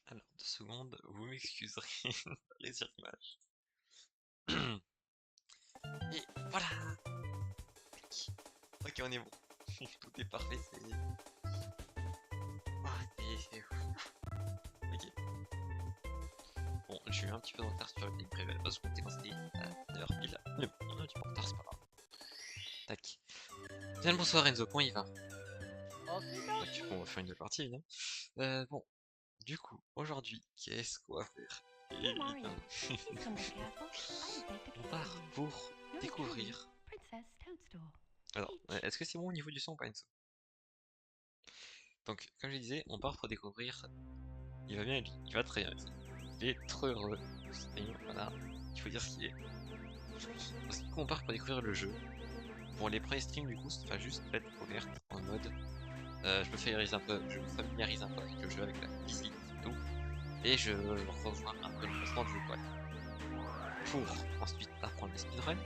Alors, 2 secondes, vous m'excuserez, résurmage. Et voilà. Ok, on est bon. Tout est parfait, c'est... Ah, c'est ouf. Ok. Bon, j'ai eu un petit peu de retard sur le game prévu parce qu'on était censé à 9h pile. Mais bon, on a un petit peu de retard, c'est pas grave. Tac. Bien bonsoir Enzo, comment il va? Ok, bon, on va faire une nouvelle partie évidemment. Bon, du coup, aujourd'hui, qu'est-ce qu'on va faire? Évidemment. On part pour découvrir... Alors, est-ce que c'est bon au niveau du son ou pas Enzo? Donc, comme je disais, on part pour découvrir... Il va bien, il va très bien. Il est trop heureux. Voilà, il faut dire ce qu'il est. Parce que on part pour découvrir le jeu. Pour les premiers streams, du coup, ce sera juste bête ouverte en mode... je me familiarise un peu avec le jeu, avec la physique et tout. Et je revois un peu le placement des étoiles. Pour ensuite apprendre les speedruns.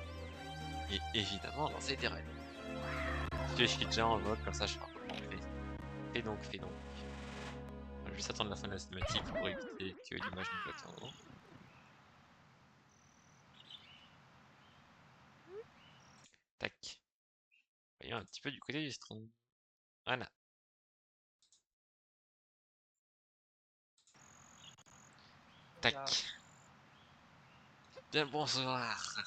Et évidemment lancer des runs. Je suis déjà en mode, comme ça je fais donc, fais donc. Je vais juste attendre la fin de la cinématique pour éviter que l'image ne bloque un moment. Tac. Voyons un petit peu du côté du stream. Voilà. Tac. Bien le bonsoir.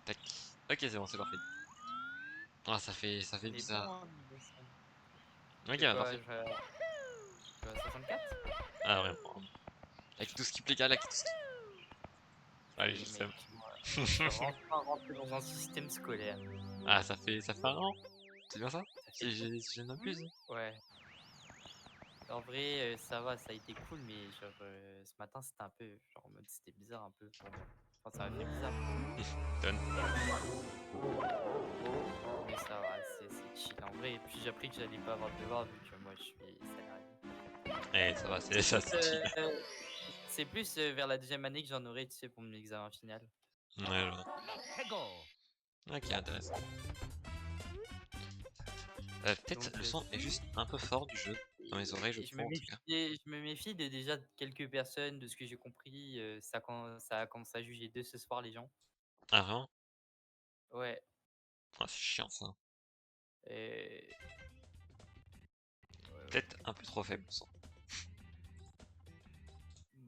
Tac. Ok, c'est bon, c'est parfait. Ah, ça fait C'est bon, bizarre. hein, niveau son. Ok, Tu veux bah, quoi? parfait. Je veux 64? Ah, vraiment. Avec tout skip, les gars, là, tout skip. Allez, Et je sais. mec, moi je suis enfin rentré dans un système scolaire. Ah, ça fait un an. C'est bien ça? Ça fait... Si je n'abuse. Ouais. En vrai, ça va, ça a été cool, mais genre, ce matin, c'était un peu, genre, en mode, c'était bizarre un peu pour moi. Enfin, ça m'a fait bizarre. Donne. Mais ça va, c'est chill en vrai. Et puis j'ai appris que j'allais pas avoir de devoir vu que moi je suis salarié. Eh, ça va, c'est C'est ça, plus, c'est chill. c'est plus vers la deuxième année que j'en aurai, tu sais, pour mon examen final. Ouais, je vois. Ok, intéressant. Peut-être Donc, le son est juste un peu fort du jeu. Dans mes oreilles, je et trouve, en tout cas. je me méfie de déjà quelques personnes, de ce que j'ai compris. Ça commence à juger de ce soir, les gens. Ah, vraiment? Ouais. Ah, c'est chiant, ça. Et... Peut-être un peu trop faible, le son.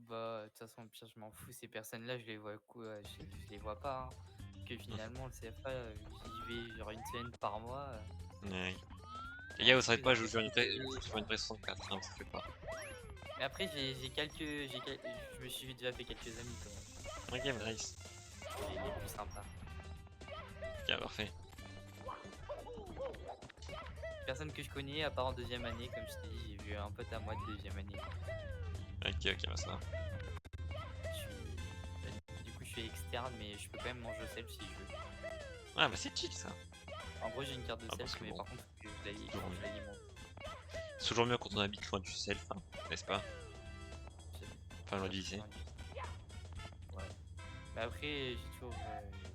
Bah, de toute façon, au pire, je m'en fous. Ces personnes-là, je les vois, je les vois pas, hein. Que finalement, le CFA, j'y vais genre une semaine par mois. Ouais. Les Je gars, m'en vous savez fous, pas, les je joue sur personnes. sur une vraie 64, hein, ça fait pas. Mais après, je me suis déjà fait quelques amis quand Ok, bah, nice. même. Les plus sympas. Ok, parfait. Personne que je connais, à part en deuxième année, comme je t'ai dit, j'ai vu un pote à moi de deuxième année. Ok, bah ça va. Du coup, je suis externe, mais je peux quand même manger au self si je veux. Ah, bah c'est chill, ça. En gros, j'ai une carte de Ah, parce self, que mais bon, par contre, faut que je l'aille toujours mieux. moi. C'est toujours mieux quand on habite loin du self, hein, n'est-ce pas? Enfin, loin du lycée. Ouais. Mais après, j'ai toujours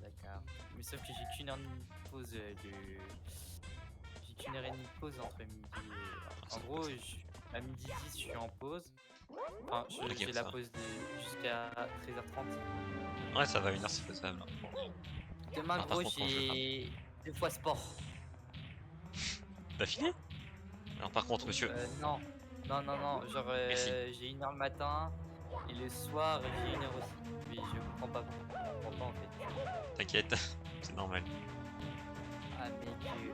la carte. Mais sauf que j'ai qu'une heure de pause de. J'ai qu'une heure et demie de pause entre midi et. Ah, En ça va pas gros, ça. à midi 10, je suis en pause. Enfin, Ok, j'ai bah la ça va. pause jusqu'à 13h30. Ouais, ça va, 1 heure c'est faisable. Demain, Alors, par gros, contre, quand je veux faire j'ai 2 fois sport. d'affilée. Alors, par contre, monsieur. Non, non, non, non. Genre, Merci. j'ai 1 heure le matin et le soir, j'ai 1 heure aussi. Mais je comprends pas pourquoi. Je comprends pas en fait. T'inquiète, c'est normal. Ah, mec,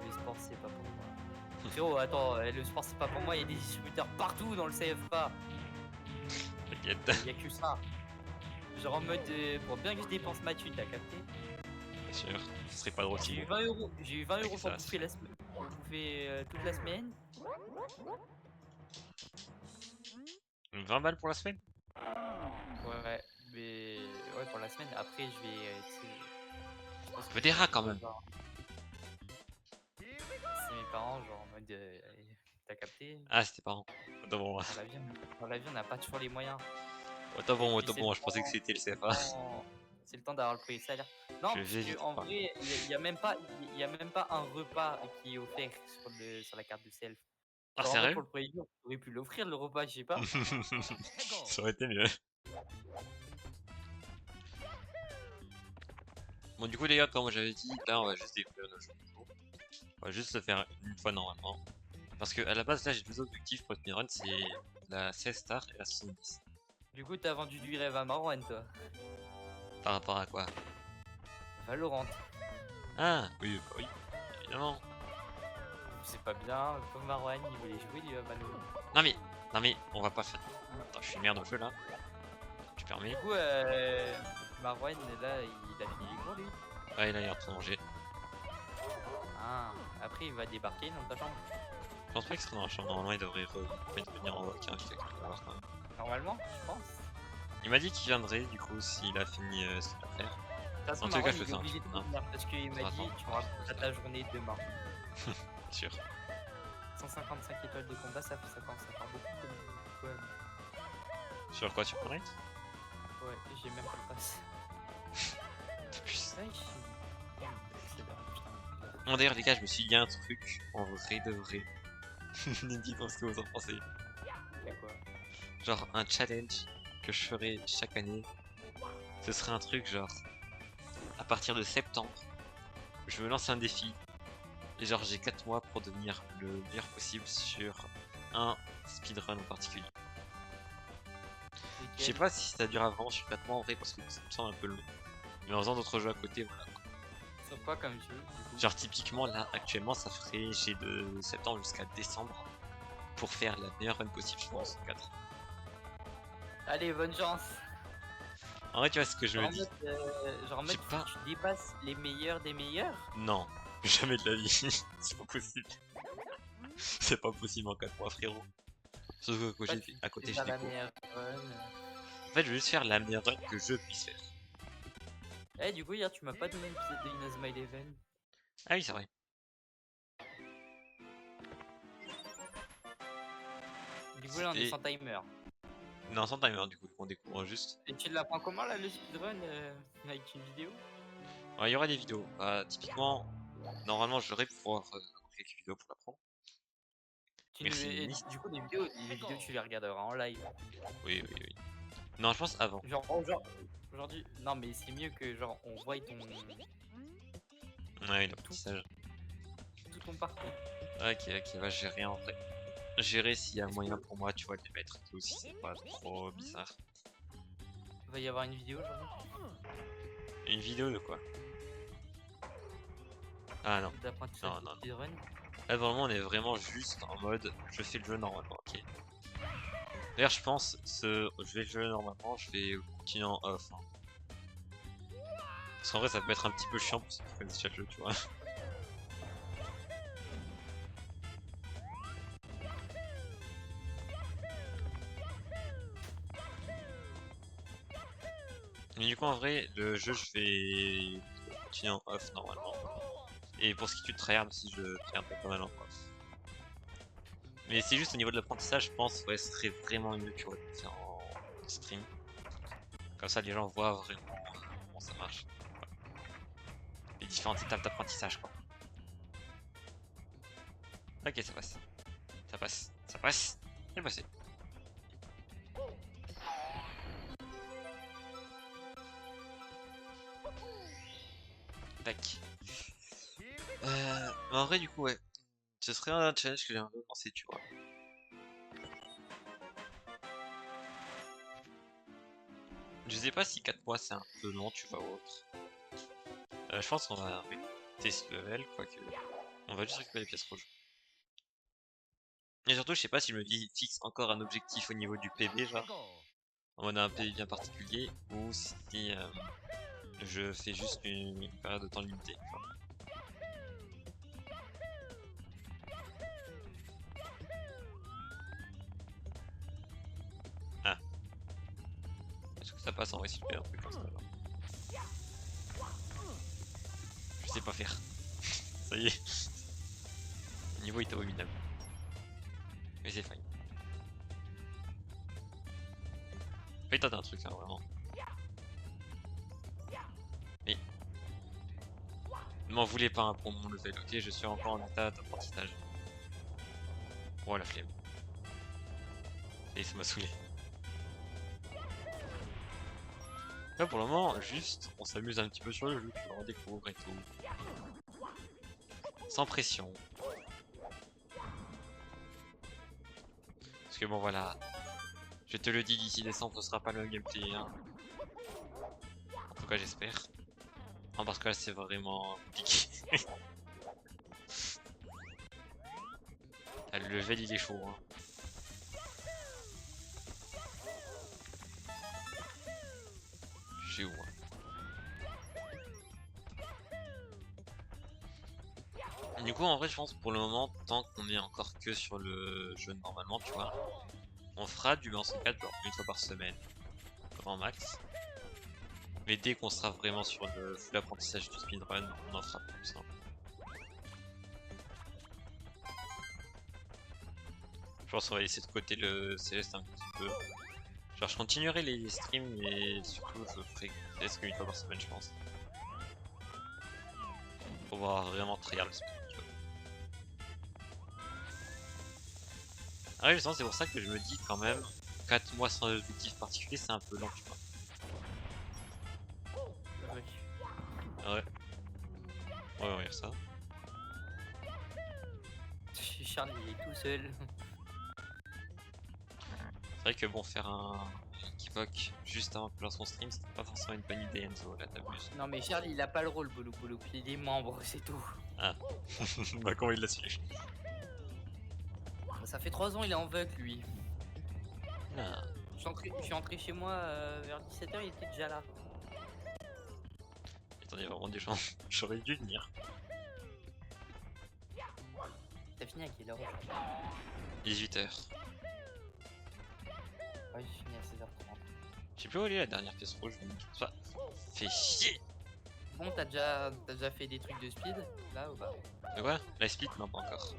le sport, c'est pas pour moi. Frérot, attends, le sport, c'est pas pour moi. Il y a des distributeurs partout dans le CFA. T'inquiète. Il y a que ça. Genre en mode, pour bien que je dépense ma thune, t'as capté? Bien sûr, ce serait pas drôle J'ai eu sinon. 20 euros. J'ai eu 20 Ok, euros ça pour va, bouffer c'est... pour bouffer toute la semaine. 20 balles pour la semaine? Ouais, mais ouais, pour la semaine. Après, je vais, tu sais, Parce Il veut des rats quand même. genre, c'est mes parents, genre en mode. T'as capté? Ah, c'était parents. Autant pour moi. Dans la vie, on n'a pas toujours les moyens. Autant pour Et moi, puis autant pour moi. Je pensais que c'était le CFA. c'est le temps d'avoir le premier salaire. Non, Je parce vais que vite en pas. vrai, il y a même pas, il y a même pas un repas qui est offert sur la carte de self. Ah, Genre en vrai, sérieux? pour le premier jour, tu aurais pu l'offrir le repas, je sais pas. Ça aurait été mieux. Bon, du coup, les gars, comme j'avais dit, là, on va juste découvrir nos jeux. On va juste le faire une fois normalement. Parce que à la base, là, j'ai deux objectifs pour cette run, c'est la 16 star et la 70. Du coup, t'as vendu du rêve à Marwan, toi. Par rapport à quoi? Valorant. Ah, oui, bah oui, évidemment. C'est pas bien, comme Marwan, il voulait jouer lui à Valo. Non mais, on va pas faire. Attends, je suis une merde au jeu là. Tu permets? Du coup, Marwan, là, il a fini les cours, lui. Ouais, là, il est en train de manger. Ah, après, il va débarquer dans ta chambre. Je pense pas qu'il sera dans la chambre, normalement, il devrait revenir en voc. Hein, je sais qu'il va voir quand même. Normalement, je pense. Il m'a dit qu'il viendrait, du coup, s'il a fini ce qu'il va faire. De toute façon, En tout cas, Marwan, je il peux est faire un obligé truc, de hein. venir parce qu'il m'a dit, tu raconteras ta journée demain. Sûr. 155 étoiles de combat, ça commence à faire beaucoup comme. Ouais, Sur quoi, sur Fortnite? ouais, j'ai même pas le pass. Plus. Ouais, c'est bien, putain. Bon, d'ailleurs, les gars, je me suis dit un truc en vrai de vrai. Dites-moi ce que vous en pensez. C'est quoi? Genre, un challenge que je ferai chaque année. Ce serait un truc genre, à partir de septembre, je me lance un défi. Et genre, j'ai 4 mois pour devenir le meilleur possible sur un speedrun en particulier. Je sais pas si ça durera vraiment sur 4 mois en vrai, parce que ça me semble un peu long. Mais en faisant d'autres jeux à côté, voilà. Sur quoi comme jeu du coup? Genre, typiquement, là, actuellement, ça ferait, j'ai de septembre jusqu'à décembre pour faire la meilleure run possible, je pense, 4. Allez, bonne chance! En vrai, tu vois ce que je me dis? Genre en J'ai mode, pas- tu dépasses les meilleurs des meilleurs? Non, jamais de la vie, c'est pas possible. C'est pas possible en 4 mois, frérot. Surtout qu'à Pas côté, tu à côté fais j'ai pas des la cours. meilleure run. En fait, je veux juste faire la meilleure run que je puisse faire. Eh, du coup, hier, tu m'as pas donné l'épisode de Inazuma Eleven. Ah oui, c'est vrai. Du coup, là, on est Et- sans timer. Non, sans timer, du coup, on découvre juste. Et tu l'apprends comment là, le speedrun avec une vidéo? Ouais, il y aura des vidéos. Typiquement, normalement, j'aurais pouvoir quelques vidéos pour l'apprendre. Merci, Et Miss. du coup, les vidéos, tu les regarderas en live. Oui, oui, oui. Non, je pense avant. Genre, aujourd'hui, non, mais c'est mieux que genre on voit Ouais, l'apprentissage. tout ton parcours. Ok, ok, va gérer en vrai. Gérer s'il y a moyen pour moi, tu vois, de les mettre et tout, si c'est pas trop bizarre. Il va y avoir une vidéo aujourd'hui Une vidéo de quoi? Ah non. d'apprentissage Non, de non, non. speedrun. Là, vraiment, on est vraiment juste en mode je fais le jeu normalement, ok. D'ailleurs, je pense, je vais le jeu normalement, je vais continuer en off. Hein. Parce qu'en vrai, ça peut être un petit peu chiant pour ceux qui connaissent déjà le jeu, tu vois. Mais du coup, en vrai, le jeu, je vais continuer en off normalement. Et pour ce qui est du tryhard aussi, je tryhard pas mal en off. Mais c'est juste au niveau de l'apprentissage, je pense, ouais, ce serait vraiment mieux, tu vois, de le faire en stream. Comme ça, les gens voient vraiment comment ça marche. Les différentes étapes d'apprentissage, quoi. Ok, ça passe. Ça passe. Ça passe. C'est passé. Tac. Mais en vrai, du coup, ouais. Ce serait un challenge que j'ai un peu pensé, tu vois. Je sais pas si 4 mois c'est un peu long, tu vois, ou autre. Je pense qu'on va tester ce level, quoique. On va juste récupérer les pièces rouges. Et surtout, je sais pas si je me fixe encore un objectif au niveau du PB, genre. En mode un PB bien particulier, ou si je fais juste une période de temps limitée. Tu vois. Ah. Est-ce que ça passe en vrai si je fais un truc comme ça alors? pas faire. Ça y est. Le niveau est abominable. Mais c'est fine. Fais tenter un truc, hein, vraiment. Mais... Ne m'en voulez pas hein, pour mon level, ok? Je suis encore en état d'apprentissage. Oh la flemme. Et ça m'a saoulé. Là pour le moment, juste, on s'amuse un petit peu sur le jeu, tu vois, on découvre et tout. Sans pression. Parce que bon voilà, je te le dis, d'ici décembre ce sera pas le même gameplay hein. En tout cas j'espère. Non parce que là c'est vraiment compliqué. Ah, le level il est chaud hein. Je sais où hein. Du coup en vrai je pense pour le moment, tant qu'on est encore que sur le jeu normalement tu vois, on fera du lance 4 genre une fois par semaine, grand max. Mais dès qu'on sera vraiment sur le full apprentissage du speedrun, on en fera plus. Hein. Je pense qu'on va laisser de côté le Céleste un petit peu. Genre je continuerai les streams mais surtout je ferai Céleste qu'une fois par semaine je pense. Pour voir vraiment tryhard le speedrun. Ah ouais justement c'est pour ça que je me dis quand même 4 mois sans objectif particulier c'est un peu long tu vois. Ouais. Ouais on va dire ça. Charlie il est tout seul. C'est vrai que bon faire un Kivok juste avant que lance son stream c'était pas forcément une bonne idée Enzo là t'abuses. Non mais Charlie il a pas le rôle Boulou Boulou, il est membre c'est tout. Ah. Bah comment il l'a su? Ça fait 3 ans il est en VUC lui. Ah. Je suis entré chez moi vers 17h il était déjà là. Attendez vraiment des gens, j'aurais dû venir. T'as fini à quelle heure? 18h. Ouais j'ai fini à 16h30. Je sais plus où aller la dernière pièce rouge, mais ça fait chier. Bon t'as déjà fait des trucs de speed là ou pas? Mais ouais, la split non pas encore.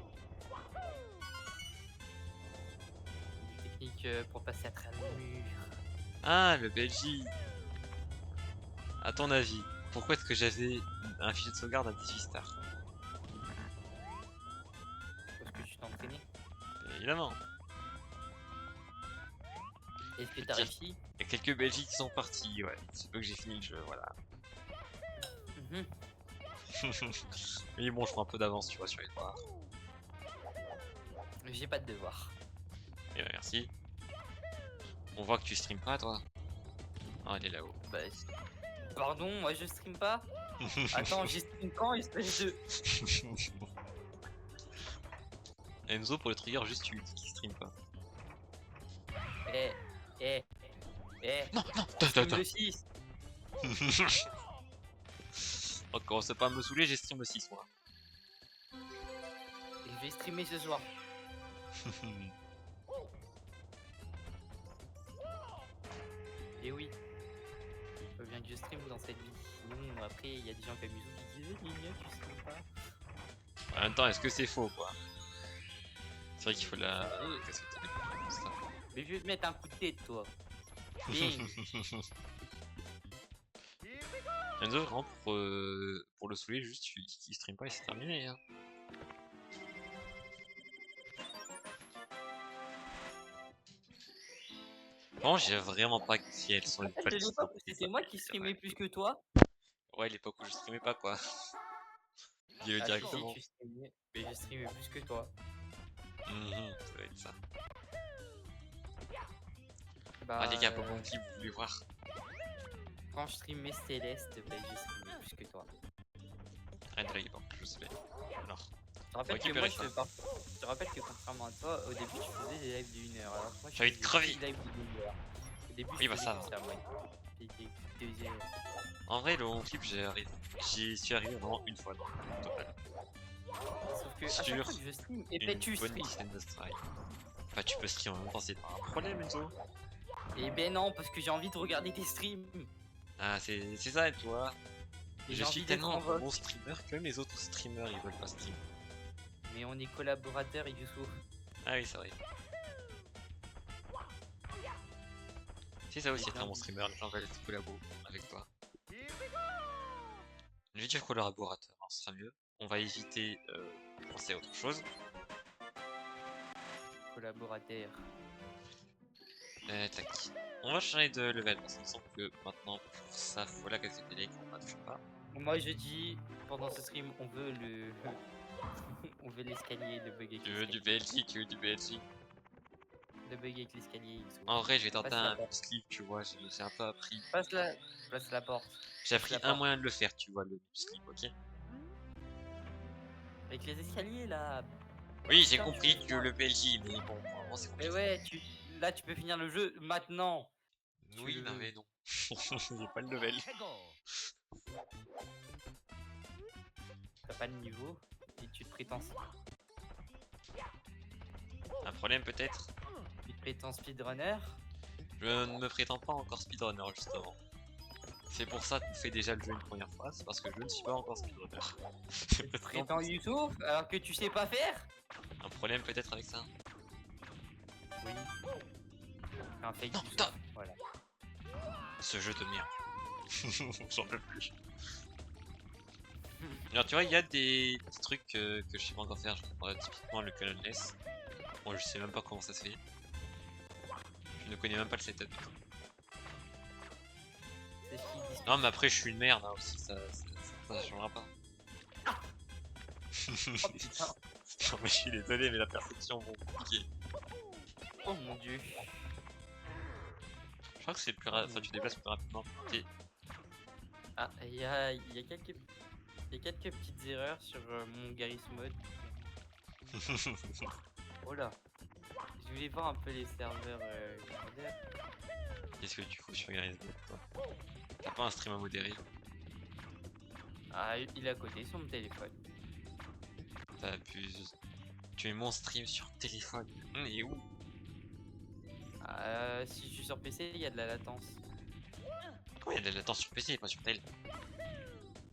Des techniques pour passer à travers le mur. Ah le Belgique. À ton avis, pourquoi est-ce que j'avais un fichier de sauvegarde à 18 stars? Parce que tu t'entraînais. Évidemment. Est-ce que t'as réussi? Il y a quelques Belgiques qui sont partis, ouais. C'est peu que j'ai fini le jeu, voilà. Mais bon, je prends un peu d'avance, tu vois, sur les devoirs. J'ai pas de devoir. Et ouais, merci. On voit que tu stream pas, toi. Ah, elle est là-haut. Bah, pardon, moi je stream pas. Attends, j'ai stream quand, espèce de... Enzo, pour le trigger, juste tu dis qu'il stream pas. Non, attends. le 6. Oh, commence pas à me saouler, j'ai stream aussi ce soir. Et je vais streamer ce soir. Et oui. Faut bien que je stream dans cette vie. Sinon, après, il y a des gens comme Yuzu qui disent Nina, tu stream pas. En même temps, est-ce que c'est faux, quoi? C'est vrai qu'il faut la... Qu'est-ce que t'as des problèmes comme ça? Mais je vais te mettre un coup de tête, toi. Bing. Enzo, vraiment, pour le saouler, juste tu dis qu'il stream pas et c'est terminé, hein. Bon, j'ai vraiment pas qui elles sont les À l'époque où c'était moi qui streamais plus que toi. Ouais, l'époque où je streamais pas, quoi. Dis-le Ah, directement. si, tu streamais, mais je streamais plus que toi. Ça va être ça. Bah, Ah les gars, Popon qui vous voulez voir? quand je streamais Céleste, bah, je streamais plus que toi. Arrête de la bon, je sais. Alors, Je te rappelle que moi, je te rappelle que contrairement à toi, au début tu faisais des lives de 1 heure. Alors que moi, je J'ai envie faisais de crever. des lives de 2 heures. Au début, Oui, je bah faisais ça que va. moi. C'était 2 heures. en vrai, le home flip, j'y suis arrivé vraiment une fois dans le total. Sauf que à chaque Sur fois que je stream, et Une ben tu bonne stream. dizaine de strikes. Enfin, tu peux stream en même temps, c'est pas un problème, Enzo. Et ben non, parce que j'ai envie de regarder tes streams. Ah, c'est ça, et toi? Et Je j'ai suis envie d'être tellement en un vote. bon streamer que même les autres streamers ils veulent pas stream. Mais on est collaborateurs, Youssouf. Ah oui, c'est vrai. Si ça aussi Et être un bon j'ai streamer, les gens veulent être collabo avec toi. Je vais dire collaborateur, hein, ce sera mieux. On va éviter penser à autre chose. collaborateur. Tac. On va changer de level parce qu'il me semble que maintenant pour ça faut la casser télé qu'on ne touche pas. Moi je dis, pendant ce stream, on veut le... on veut l'escalier, le bug avec Tu veux du l'escalier. BLG, tu veux du BLG. Le bug avec l'escalier, Youssouf. En vrai, je vais tenter Passe la un porte. sleeve, tu vois, j'ai un peu appris. Passe la porte. J'ai Passe appris la un porte. moyen de le faire, tu vois, le sleeve, ok? Avec les escaliers là. Oui, j'ai Putain, compris tu- que le BLG, mais bon, pour le moment c'est Mais compliqué. ouais, là tu peux finir le jeu maintenant. Tu Oui, le non veux. mais non. J'ai pas le level. T'as pas de niveau et tu te prétends. Un problème peut-être? Tu te prétends speedrunner. Je ne me prétends pas encore speedrunner justement. C'est pour ça qu'on fait déjà le jeu une première fois, c'est parce que je ne suis pas encore speedrunner. Tu te prétends Youssouf alors que tu sais pas faire. Un problème peut-être avec ça? Oui. Un fake Non, Youssouf. putain. Voilà. Ce jeu de merde. J'en peux plus. Alors tu vois, il y a des petits trucs que je sais pas encore faire, genre, typiquement le Colonless. Bon, je sais même pas comment ça se fait. Je ne connais même pas le setup. C'est ce qu'ils disent. Non mais après je suis une merde hein, aussi, ça changera pas. Oh putain. Non mais je suis désolé mais la perception bon compliqué. Oh mon dieu. Je crois que c'est plus rapide, enfin tu déplaces plus rapidement. Ok. Ah, il y a quelques petites erreurs sur mon Garry's Mod. Oh là. Je voulais voir un peu les serveurs modèles. Qu'est-ce que tu fous sur Garry's Mod toi? T'as pas un stream à modérer? Ah, il est à côté sur mon téléphone. T'abuses. Tu es mon stream sur téléphone. Et où? Si je suis sur PC, il y a de la latence. Comment il y a de la latence sur PC et pas sur tel?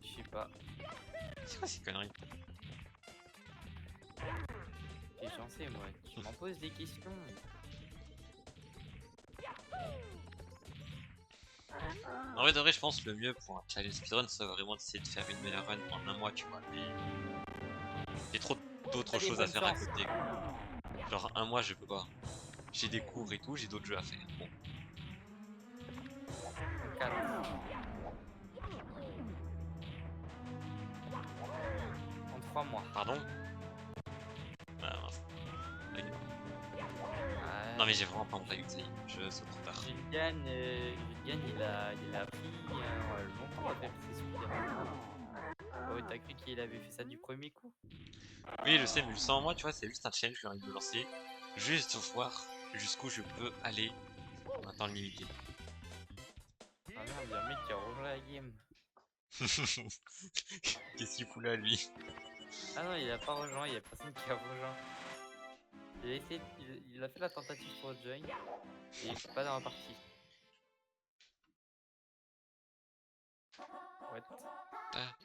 Je sais pas. C'est quoi ces conneries? T'es chanceux, moi. Tu m'en poses des questions. En vrai de vrai je pense que le mieux pour un challenge speedrun c'est vraiment d'essayer de faire une meilleure run en un mois tu vois. Mais il y a trop d'autres Allez, choses à bonne faire à chance. côté. Genre un mois je peux pas. J'ai des cours et tout, j'ai d'autres jeux à faire. Bon. Calme. En 3 mois. Pardon? Ah mince. Ok. Ah, Non mais j'ai vraiment pas mon timing, ça y est, je saute trop tard. Julian, il a appris longtemps à faire ses speedruns. Oh, t'as cru qu'il avait fait ça du premier coup? Oui je sais mais sans moi tu vois c'est juste un challenge que j'ai envie de me lancer. Juste voir jusqu'où je peux aller en temps limité. Ah merde, il y a un mec qui a rejoint la game. Qu'est-ce qu'il fout là lui? Ah non, il a pas rejoint, il y a personne qui a rejoint. Il a fait la tentative pour join et il est pas dans la partie. What? Ah.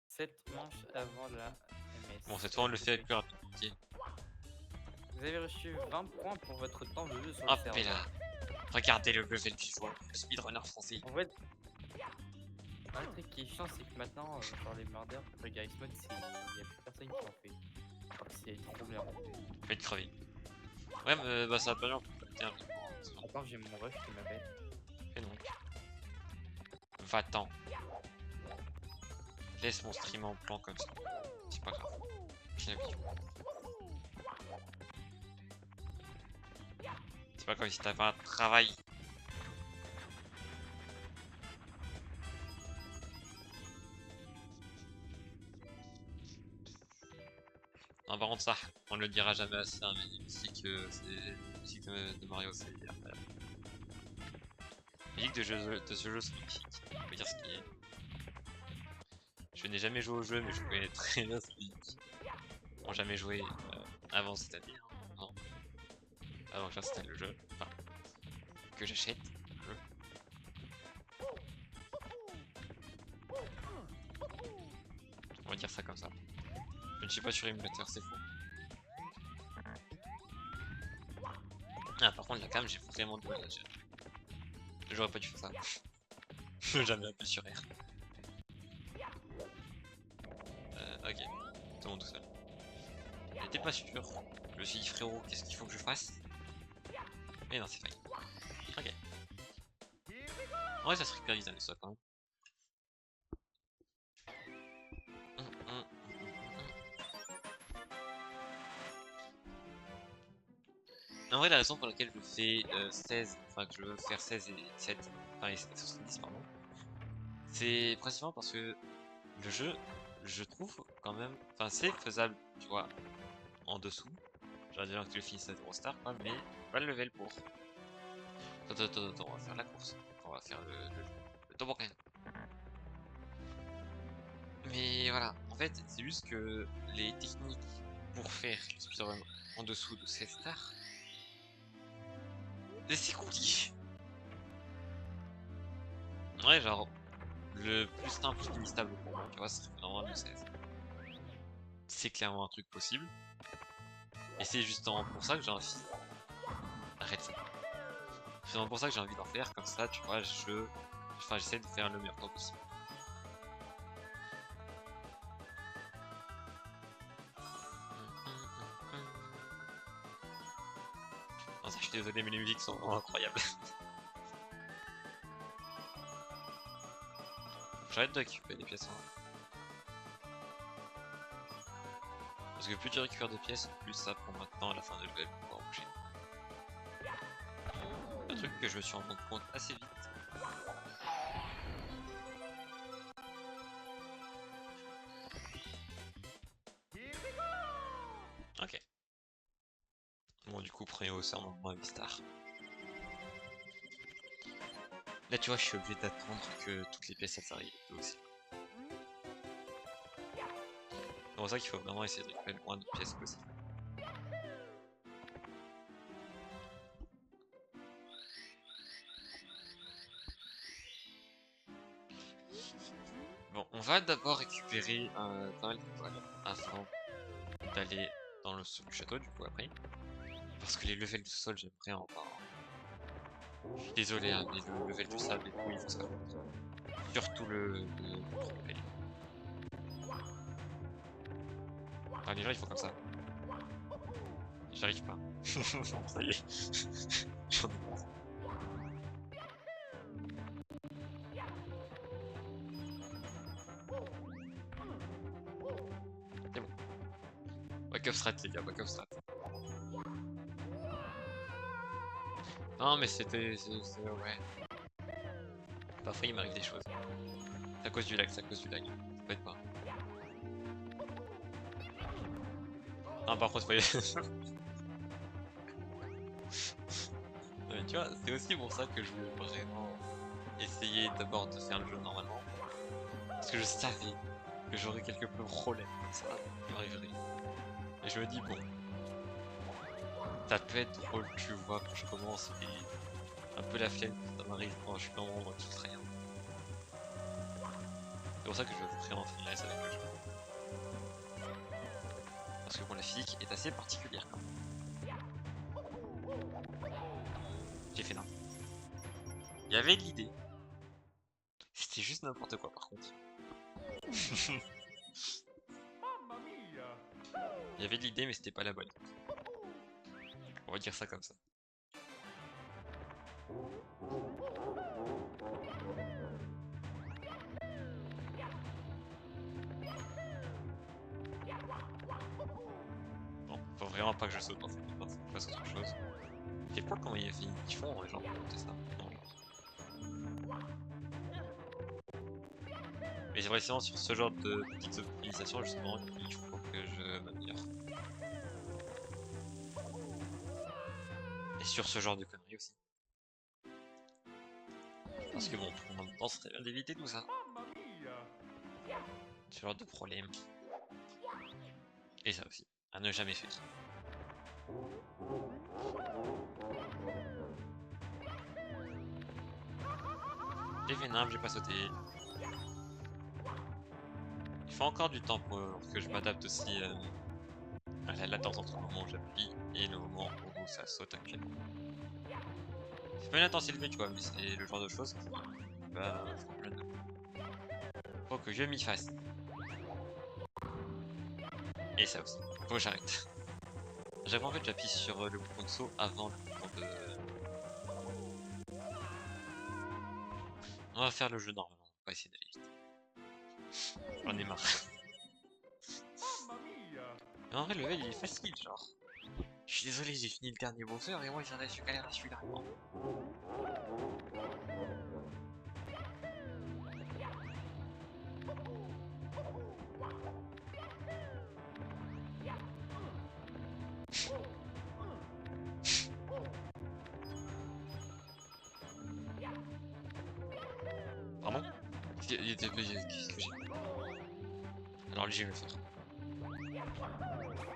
7 manches avant la MS. Bon cette fois on le fait plus rapide. Ok. Vous avez reçu 20 points pour votre temps de jeu sur le Hop et serveur. là. Regardez le level du joueur, le speedrunner français. En fait, un truc qui est chiant, c'est que maintenant, genre les murders, le Garry's Mod, il y a plus personne qui en fait. Alors que c'est trop bien. Je vais être crevé. Ouais mais bah ça va pas bien. Tiens, Attends, j'ai mon rush qui m'appelle. fais donc. Va-t'en. Laisse mon stream en plan comme ça. C'est pas grave. J'ai l'habitude. C'est pas comme si t'avais un travail. Non, par contre, ça, on le dira jamais assez, hein, mais la musique, la musique de Mario, c'est incroyable. La musique de ce jeu, c'est magnifique. On peut dire ce qui est. Je n'ai jamais joué au jeu, mais je connais très bien cette musique. Bon, jamais joué avant cette année, hein. Non. Avant que j'installe le jeu. Enfin, que j'achète le jeu. On va dire ça comme ça. Je ne suis pas sur émulateur, c'est faux. Ah, par contre, la cam, j'ai vraiment du mal à gérer. J'aurais pas dû faire ça. Jamais appuyé sur R. Ok, tout le monde tout seul. J'étais pas sûr. Je me suis dit, frérot, qu'est-ce qu'il faut que je fasse? Mais non, c'est failli. Ok. Ouais, ça se récupère les années, ça quand même. En vrai, la raison pour laquelle je fais 16, enfin que je veux faire 16 et 7, enfin et 70, pardon, c'est principalement parce que le jeu, je trouve quand même, enfin c'est faisable, tu vois, en dessous. J'aurais bien que tu le finisses à 0 star, quoi, mais pas le level pour. Attends, on va faire la course. On va faire le toboggan. Mais voilà, en fait, c'est juste que les techniques pour faire le speedrun en dessous de 16 stars, c'est compliqué. Ouais, genre, le plus simple, le plus stable pour moi, tu vois, ce serait vraiment le 16. C'est clairement un truc possible. Et c'est justement pour ça que j'ai envie. Arrête ça. C'est vraiment pour ça que j'ai envie d'en faire, comme ça, tu vois, enfin, j'essaie de faire le meilleur temps possible. Non, ça, je suis désolé, mais les musiques sont vraiment incroyables. J'arrête de récupérer des pièces. Parce que plus tu récupères des pièces, plus ça prend maintenant à la fin de level pour pouvoir bouger. Un truc que je me suis rendu compte assez vite. Ok. Bon, du coup, premier au serment de Vistar. Là, tu vois, je suis obligé d'attendre que toutes les pièces arrivent aussi. C'est pour ça qu'il faut vraiment essayer de récupérer le moins de pièces possible. Bon, on va d'abord récupérer pas mal d'étoiles avant d'aller dans le château, du coup, après. Parce que les levels du sol, j'aimerais en voir. Je suis désolé, hein, mais le level du sable et tout, il faut se faire contre. Surtout le level. Enfin, déjà, il faut comme ça. J'arrive pas. Ça y est. J'en ai marre. C'est bon. Back of strat, les gars, back of strat. Non, mais c'était. Ouais. Parfois, il m'arrive des choses. C'est à cause du lag, c'est à cause du lag. Ça peut être pas. Non, par contre, voyez. Mais tu vois, c'est aussi pour ça que je voulais vraiment essayer d'abord de faire le jeu normalement. Parce que je savais que j'aurais quelques problèmes comme ça qui m'arriveraient. Et je me dis, bon, ça peut être drôle, tu vois, quand je commence et un peu la flemme que ça m'arrive quand je suis en mode tout rien. C'est pour ça que je veux vraiment finir avec le jeu. Parce que bon, la physique est assez particulière quand même. J'ai fait là. Il y avait de l'idée. C'était juste n'importe quoi par contre. Il y avait de l'idée mais c'était pas la bonne. On va dire ça comme ça. Bon, faut vraiment pas que je saute dans cette map, faut que je fasse autre chose. Je sais pas comment ils font genre pour monter ça. Non, genre. Mais j'aimerais vraiment sur ce genre de petites optimisations justement, il faut que je m'améliore. Et sur ce genre de conneries aussi. Parce que bon, en même temps, ce serait bien d'éviter tout ça. Ce genre de problème. Et ça aussi, à ne jamais faire. J'ai fait nimble, j'ai pas sauté. Il faut encore du temps pour que je m'adapte aussi à la latence entre le moment où j'appuie et le moment où ça saute actuellement. C'est pas une latence élevée, tu vois, mais c'est le genre de choses qui, bah, faut que je m'y fasse. Et ça aussi, faut que j'arrête. J'avais en fait, j'appuie sur le bouton de saut avant le bouton de... On va faire le jeu normalement, on va essayer d'aller vite. J'en ai marre. Mais en vrai, le level il est facile, genre. Je suis désolé, j'ai fini le dernier buffer et moi je suis galère à celui-là. Pardon? Qu'est-ce que j'ai? Alors lui, je vais le faire.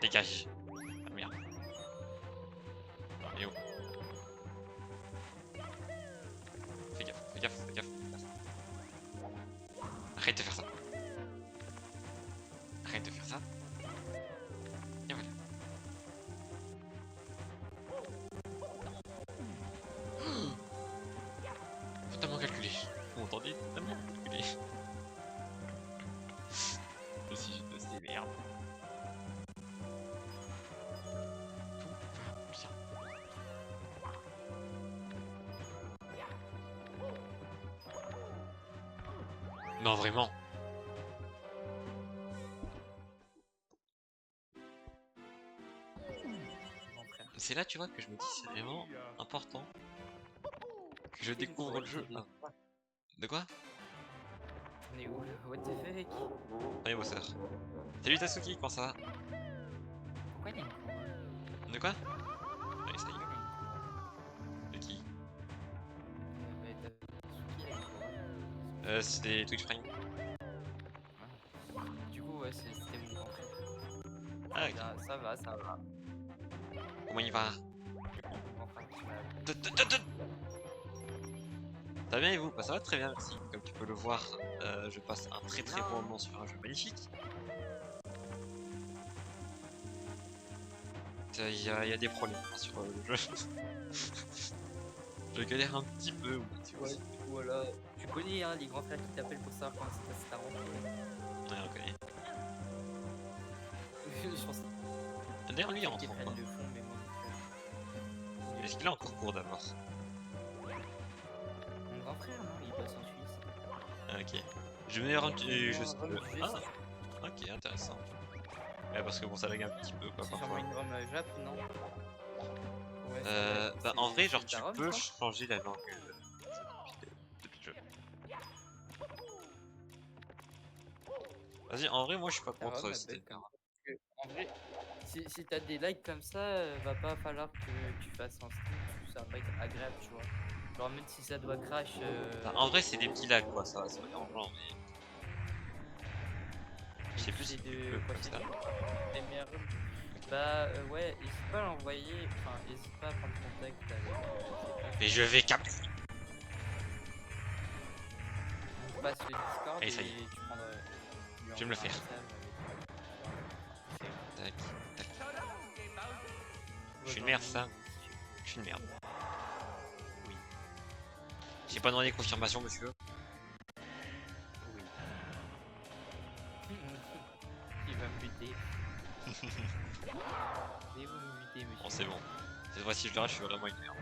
Dégage! Ah merde. Et oh. Fais gaffe, fais gaffe, fais gaffe, fais gaffe. Arrête de faire ça. Arrête de faire ça. Et voilà. Faut tellement calculer. Vous m'entendez? Tellement calculer. Aussi, je te dis merde. Tout va bien. Non, vraiment. Mon frère. C'est là, tu vois, que je me dis, c'est vraiment important que je découvre le jeu. Ah. De quoi? On est où là? What the fuck? Allez, bosseur. Salut Tasuki, comment ça va? Pourquoi il y a une couronne? De quoi? Allez, ça y Pourquoi il y a une couronne? est. De qui? Bah, Tatsuki, il a une couronne. C'est Twitch Prime. Du coup, ouais, c'était mon grand frère. Ah, ok. Bien, ça va, ça va. Comment il va? Mon grand frère qui m'a appelé. Ça va bien et vous? Bah ça va très bien, merci. Comme tu peux le voir, je passe un très très bon moment sur un jeu magnifique. Il y a des problèmes hein, sur le jeu. Je galère un petit peu. Tu vois. Ouais, voilà. Tu connais hein, les grands frères qui t'appellent pour savoir comment ça passe ta rentrée. Ouais, on connaît. Je pense D'ailleurs, lui, il rentre qu'ils en prennent quoi? le fond, mais moi. Est-ce qu'il a encore cours d'abord? Mon grand frère, non, il passe en Suisse. Ah, ok. Je vais un petit. Je sais Rome, Ah, ok, intéressant. Ouais, parce que bon, ça lag un petit peu quoi c'est parfois. sûrement une Rome Jap, non? Ouais, Bah en vrai, genre, tu Rome, peux toi changer la langue depuis le jeu. Vas-y, en vrai, moi je suis pas Ta contre Rome, cette belle idée. carte. En vrai, si t'as des likes comme ça, va pas falloir que tu fasses en stream, parce que ça va pas être agréable, tu vois. Genre, même si ça doit crash. Bah, en vrai, c'est des petits lags quoi, ça, c'est pas dérangeant, mais. Je sais plus si c'est tu de peux quoi comme c'est ça. des meilleures rooms. Bah, ouais, hésite pas à l'envoyer, enfin, hésite pas à prendre contact avec. Mais je vais capter. On passe le Discord Allez, et ça y est. tu prendras. Je vais me le faire. Tac, Tac, tac. Je suis une merde, ça. Je suis une merde. Oui. J'ai pas demandé confirmation, monsieur. Oui. Il va me buter. Il va me buter, monsieur. Bon, c'est bon. Cette fois-ci, je le rate, je suis vraiment une merde.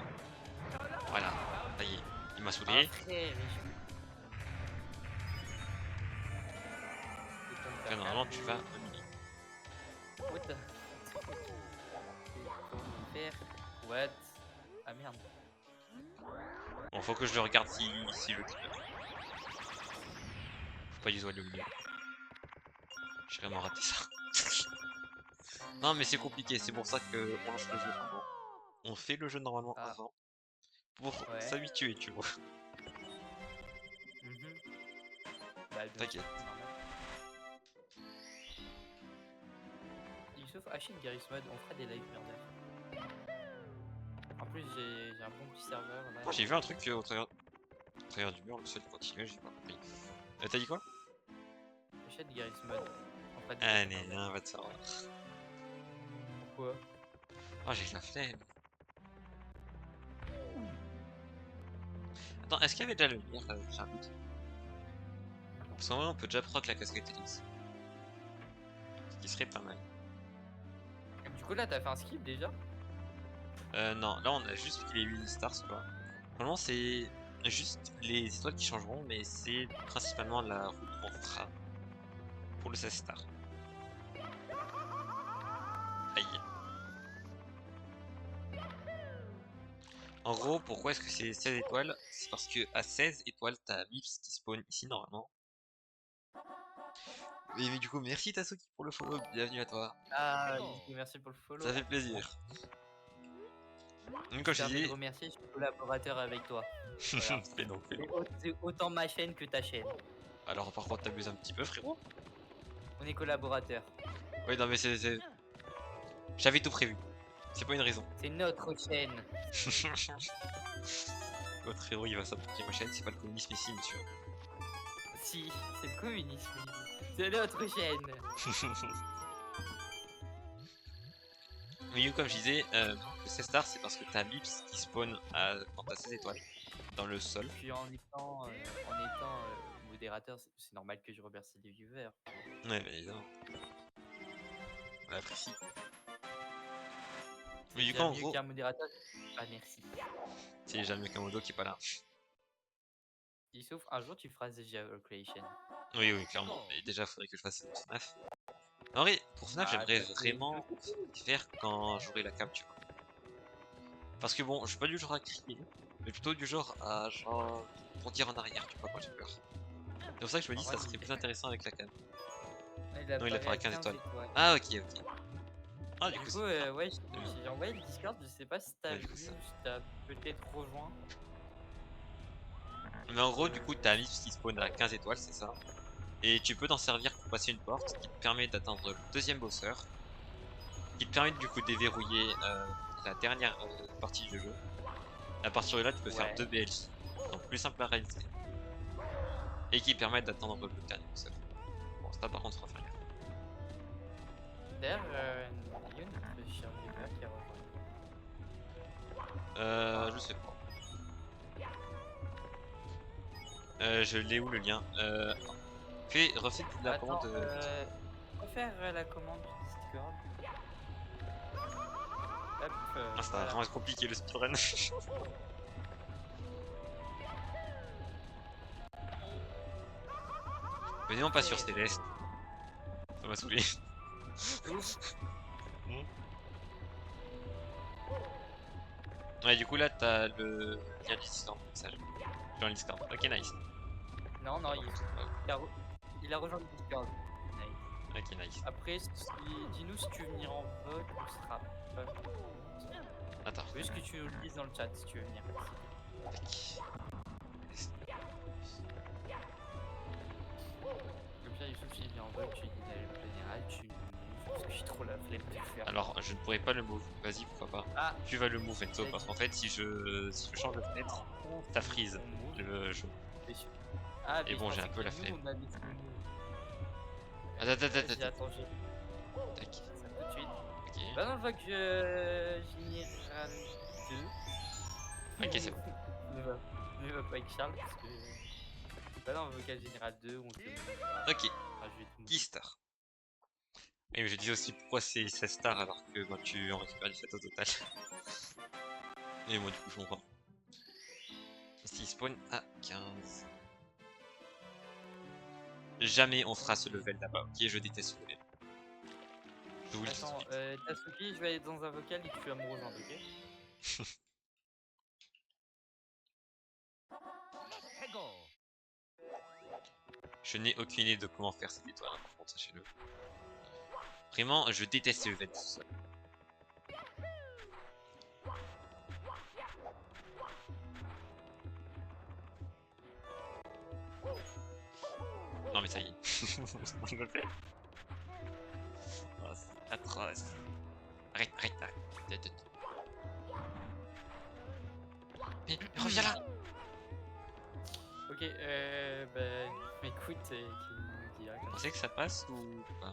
Voilà, ça y est. Il m'a Ah, saoulé. frère, Après, normalement, tu vas au milieu. What the... Faire... What? Ah merde. Bon, faut que je le regarde si je clique. Faut pas du tout aller au milieu. J'ai vraiment raté ça. Non, mais c'est compliqué, c'est pour ça que on lance le jeu avant. On fait le jeu normalement Ah. avant. Pour Ouais. s'habituer, tu vois. Bah, T'inquiète. Sauf Achille Garry's Mod, on fera des live murder. En plus, j'ai un bon petit serveur là. J'ai vu un truc au travers du mur, le seul continuait, j'ai pas compris. T'as dit quoi? prochaine Garry's Mod. En fait, Allez, on va te savoir. pourquoi? Oh, j'ai la flemme. Attends, est-ce qu'il y avait déjà le lire j'ai un doute. Parce qu'en vrai, on peut déjà proc la casquette Elise. Ce qui serait pas mal. Du coup, là, t'as fait un skip déjà? Non, là on a juste les 8 stars, tu vois. Normalement, c'est juste les étoiles qui changeront, mais c'est principalement la route qu'on fera pour le 16 stars. Aïe. En gros, pourquoi est-ce que c'est 16 étoiles? C'est parce que à 16 étoiles, t'as Mips qui spawn ici normalement. Mais du coup, merci Tasuki pour le follow, bienvenue à toi. Ah, du coup, merci pour le follow. Ça fait plaisir. Donc, Je comme je permets de disais, remercier, je suis collaborateur avec toi. Voilà. fais donc, fais donc. C'est autant ma chaîne que ta chaîne. Alors, par contre, t'abuses un petit peu, frérot. On est collaborateurs. Oui, non, mais c'est. J'avais tout prévu. C'est pas une raison. C'est notre chaîne. Votre héros, il va s'appliquer ma chaîne, c'est pas le communisme ici, monsieur. Si, c'est le communisme. C'est notre chaîne. Mais du coup, comme je disais, le 16 stars, c'est parce que t'as Mips qui spawn quand t'as 16 étoiles dans le sol. Puis en étant modérateur, c'est normal que je remercie les viewers. Ouais, mais évidemment. On l'apprécie. Mais du coup, en Mieux gros, qu'un modérateur. Ah, merci. c'est jamais Kamodo qui est pas là. Il sauf un jour tu feras The Diablo Creation. Oui, oui, clairement. Mais déjà, faudrait que je fasse pour FNAF. En vrai, pour FNAF, Ah, j'aimerais t'as vraiment faire quand j'aurai la cam, tu vois. Parce que bon, je suis pas du genre à crier, mais plutôt du genre à genre bondir en arrière, tu vois, quand j'ai peur. C'est pour ça que je me dis, ça serait plus intéressant avec la cam. Non, il apparaît 15 étoiles. Ah, ok, ok. Ah, Du du coup, coup, c'est ouais, j'ai envoyé le Discord, je sais pas si t'as Ouais, vu je ou vois ça. si t'as peut-être rejoint. Mais en gros, du coup, t'as un Mips qui spawn à 15 étoiles, c'est ça. Et tu peux t'en servir pour passer une porte qui te permet d'atteindre le deuxième bosseur. Qui te permet du coup de déverrouiller la dernière partie du jeu. À partir de là, tu peux faire Ouais. 2 BLJ. Donc plus simple à réaliser. Et qui permettent d'atteindre le dernier bosseur. Bon, ça par contre, faut faire gaffe. D'ailleurs, Youn, notre cher viewer qui a rejoint. Je sais pas. Je l'ai où le lien refais la Attends, commande. on va faire la commande du Discord. Hop, Ah, ça va voilà. vraiment être compliqué le speedrun. Venez non pas sur Céleste. Ça m'a saoulé. Ouais, du coup là t'as le lien du Discord, message. Dans le Discord. Ok, nice. Non, non, il a rejoint le Discord. Nice. Ok, nice. Après, dis-nous si tu veux venir en vote, on sera pas. Attends. Juste que tu nous le dises dans le chat si tu veux venir. Comme ça, Youssouf, s'il vient en vote, tu dis d'aller au général, tu nous parce que j'ai trop la flemme de le faire. Alors, je ne pourrais pas le move. Vas-y, pourquoi pas. Ah, Tu vas le move, Enzo, parce qu'en fait, si je change de fenêtre, ça freeze le jeu. Ah, Et bon, j'ai un peu la flemme. Attends, attends, attends, attends. Attends, j'ai Tac. ça tout de suite. Ok. Bah non, je vois que Général 2. Ok, c'est bon. Ne va pas avec Charles parce que. Bah non, vocal Général 2, on te. Ok. Ah, je vais tout 10 stars. Et je dis aussi pourquoi c'est 16 stars alors que moi tu en récupères 17 au total. Et moi du coup je comprends. S'il spawn à 15. Jamais on fera ce level là-bas, ok? Je déteste ce level. Je vous le dis tout de Attends, suite. Tasuki, je vais aller dans un vocal et tu vas me rejoindre, ok? Je n'ai aucune idée de comment faire cette étoile, hein, par contre, sachez-le. Vraiment, je déteste ces levels tout seul. Non mais ça y est. Je le fais. Oh, c'est atroce. Arrête, arrête, arrête. Mais reviens là. Ok, bah écoute, qui nous dit direct. Vous pensez que ça passe ou pas?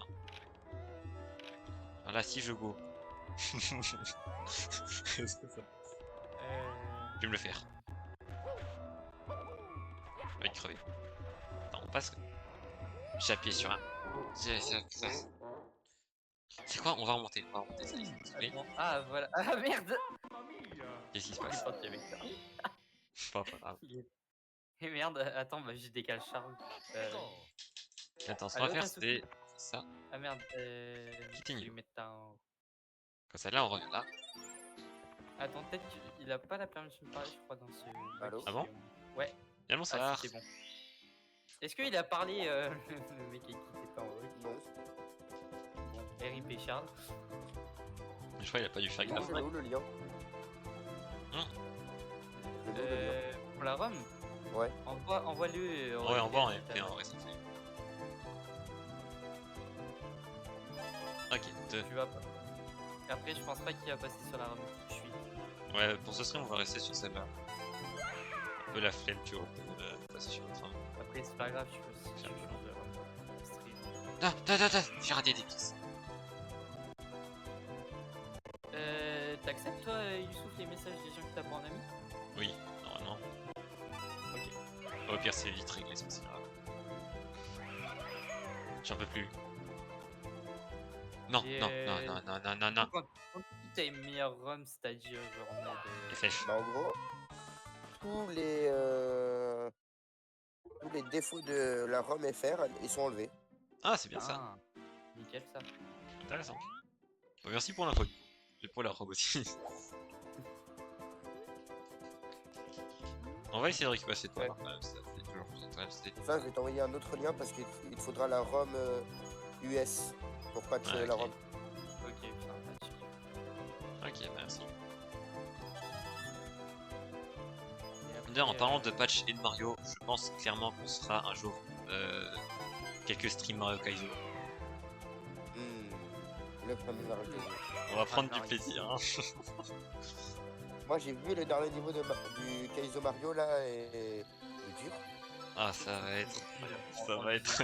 Voilà, si je go. Est-ce que ça- Je vais me le faire. Je vais crever. Attends, on passe. J'ai appuyé sur un. C'est quoi? On va remonter. On va remonter. Ça y est, s'il vous plaît. Attends. Ah voilà. Ah merde. Qu'est-ce qui se Il est passe? parti avec ça. Pas grave. Et merde, attends, bah je décale Charles. Attends, ce qu'on va Allô, faire, Tasuki? c'est ça. Ah merde, Quitter je vais niveau. mettre un... Comme ça, là, on revient là. Attends, peut-être qu'il a pas la permission de parler, je crois, dans ce... Allô? Ah bon? Ouais. Viens, bonsoir. Ah, c'est bon. Est-ce qu'il a parlé, le mec qui était pas en vrai? Non. Bon, RIP Charles. Je crois qu'il a pas dû faire Il gaffe. est où le lien? Hum. Il est où le lien? Pour la Rome? Ouais. Envoie-le. Ouais, on va en MP en reste. Ok, deux. Tu vas pas. Après, je pense pas qu'il va passer sur la Rome tout de suite. Ouais, pour ce stream, on va rester sur celle-là. Un peu la flemme, tu vois, de passer sur l'autre. Après, c'est pas grave, tu peux si tu changes de Rome. Stream. Non, j'ai raté des pistes. T'acceptes, toi, Youssouf, les messages des gens que t'as pas en ami? Oui, normalement. Ok. Au pire, c'est vite réglé, c'est pas grave. J'en peux plus. Non, Et non, non. Quand t'as une meilleure ROM, c'est-à-dire genre en mode. FF. Bah, en gros, tous les défauts de la ROM FR, ils sont enlevés. Ah, c'est bien ça. Ah, nickel ça. Intéressant. Bon, merci pour l'info. Et pour la robe aussi. On va essayer de récupérer cette toile. Ouais. Ça fait toujours plus d'étoiles. Ça, je vais t'envoyer un autre lien parce qu'il te faudra la ROM US pour patch Ah, la ok. ROM. Ok, putain, patch. Ok, merci. Et après, D'ailleurs, en parlant de patch et de Mario, je pense clairement qu'on se fera un jour quelques streams Mario Kaizo. Le premier Mario Kart. On va prendre du Mario. plaisir. Hein. Moi, j'ai vu le dernier niveau du Kaizo Mario là et il est dur. Ah, ça va être. Ça va être.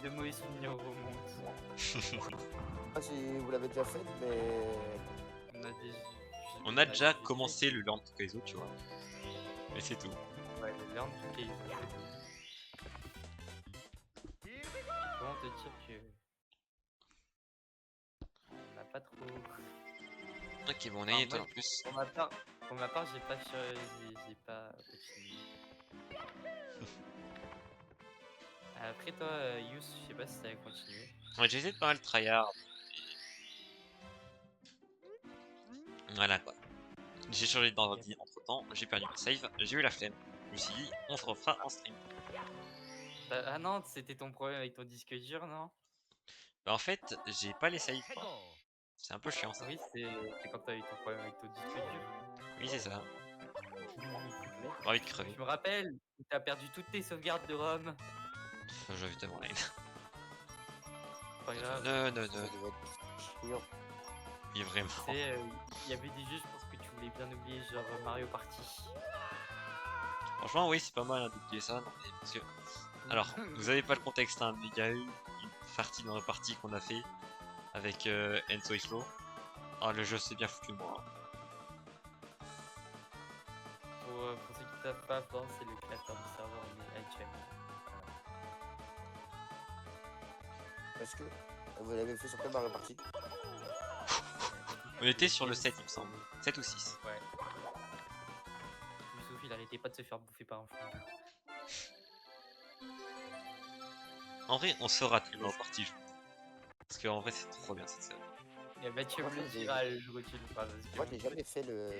De mauvais souvenirs remontent. Je sais pas si vous l'avez déjà fait, mais On a déjà commencé le Learn to Kaizo, tu vois. Mais c'est tout. Ouais, le learn to Kaizo. Comment te dire que. On n'a pas trop. Ok, bon, on a Ah, une étoile moi, en plus. Pour ma part, j'ai pas continué. Après toi, Yous, je sais pas si t'avais continué. Ouais, j'ai essayé de pas mal tryhard. Voilà quoi. J'ai changé d'ordi entre temps, j'ai perdu ma save, j'ai eu la flemme. Je me suis dit, on se refera en stream. Ah non, c'était ton problème avec ton disque dur, non? Bah en fait, j'ai pas les saves quoi. C'est un peu chiant ça. Oui, c'est quand t'as eu ton problème avec ton disque dur. Oui, c'est ça. J'ai envie de crever. Je me rappelle, t'as perdu toutes tes sauvegardes de ROM. J'avais tellement la haine. Pas grave. Non. ça devait être chiant. Oui, vraiment. Tu sais, il y avait des jeux, je pense que tu voulais bien oublier, genre Mario Party. Franchement, oui, c'est pas mal hein, d'oublier ça. Non, mais parce que... Alors, vous avez pas le contexte, hein, mais il y a eu une partie dans la partie qu'on a fait avec Enzo et Flo. Ah, le jeu c'est bien foutu de moi. Pour ceux qui savent pas, Florent, c'est le créateur du serveur actuellement. Est-ce que vous l'avez fait sur quel Mario Party? On était sur le 7, il me semble. 7 ou 6. Ouais. Youssouf, il arrêtait pas de se faire bouffer par un fou. En vrai, on saura tellement en partie. Parce qu'en vrai, c'est trop bien cette série. Et bah tu me le diras le jour où tu le feras. parce que Moi, bon. j'ai jamais fait le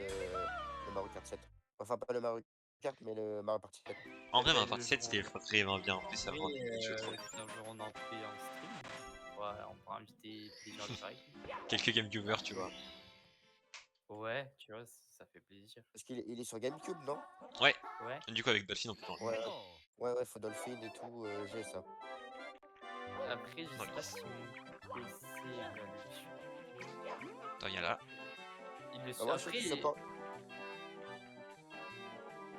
Mario Kart 7. Enfin, pas le Mario Kart, mais le Mario Party 7. En vrai, bah, ma le partie jour 7 où- c'était vraiment bien. En plus, ça Oui, rend des jeux trop. si un jour on en fait en stream, on pourra inviter des gens directs. Quelques game viewers, tu vois. Ouais, tu vois, ça fait plaisir. Parce qu'il est sur GameCube, non? Ouais, Ouais. du coup, avec Dolphin, on peut en Ouais, ouais, faut Dolphin et tout, j'ai ça. Après, je sais Voilà. pas si mon PC va le suivre. Attends, viens là. Il le Bah, suit. moi, je sais Après, qu'il supporte.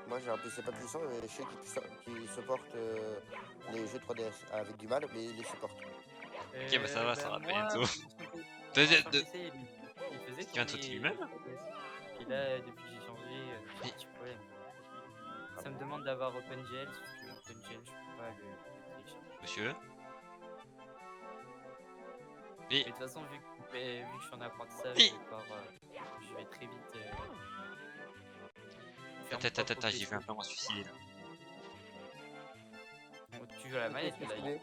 Moi, j'ai un PC pas puissant, mais je sais qu'il supporte les 3DS avec du mal, mais il les supporte. Ok, bah ça va, ça va moi, bientôt. mon De- ancien de- PC, il faisait Qui vient de sauter tourner lui-même? 3DS. Et là, depuis que j'ai changé, j'ai Mais- un petit problème. Ah Ça me bon. demande d'avoir OpenGL, sauf que OpenGL, je peux pas le télécharger. Monsieur? Mais Mais de toute façon, vu que je suis en apprentissage, Oui. je vais très vite faire mon attends, propre attends, j'ai PC. vu un peu moi suicider là. Bon, tu joues à la manette là. Suicidé.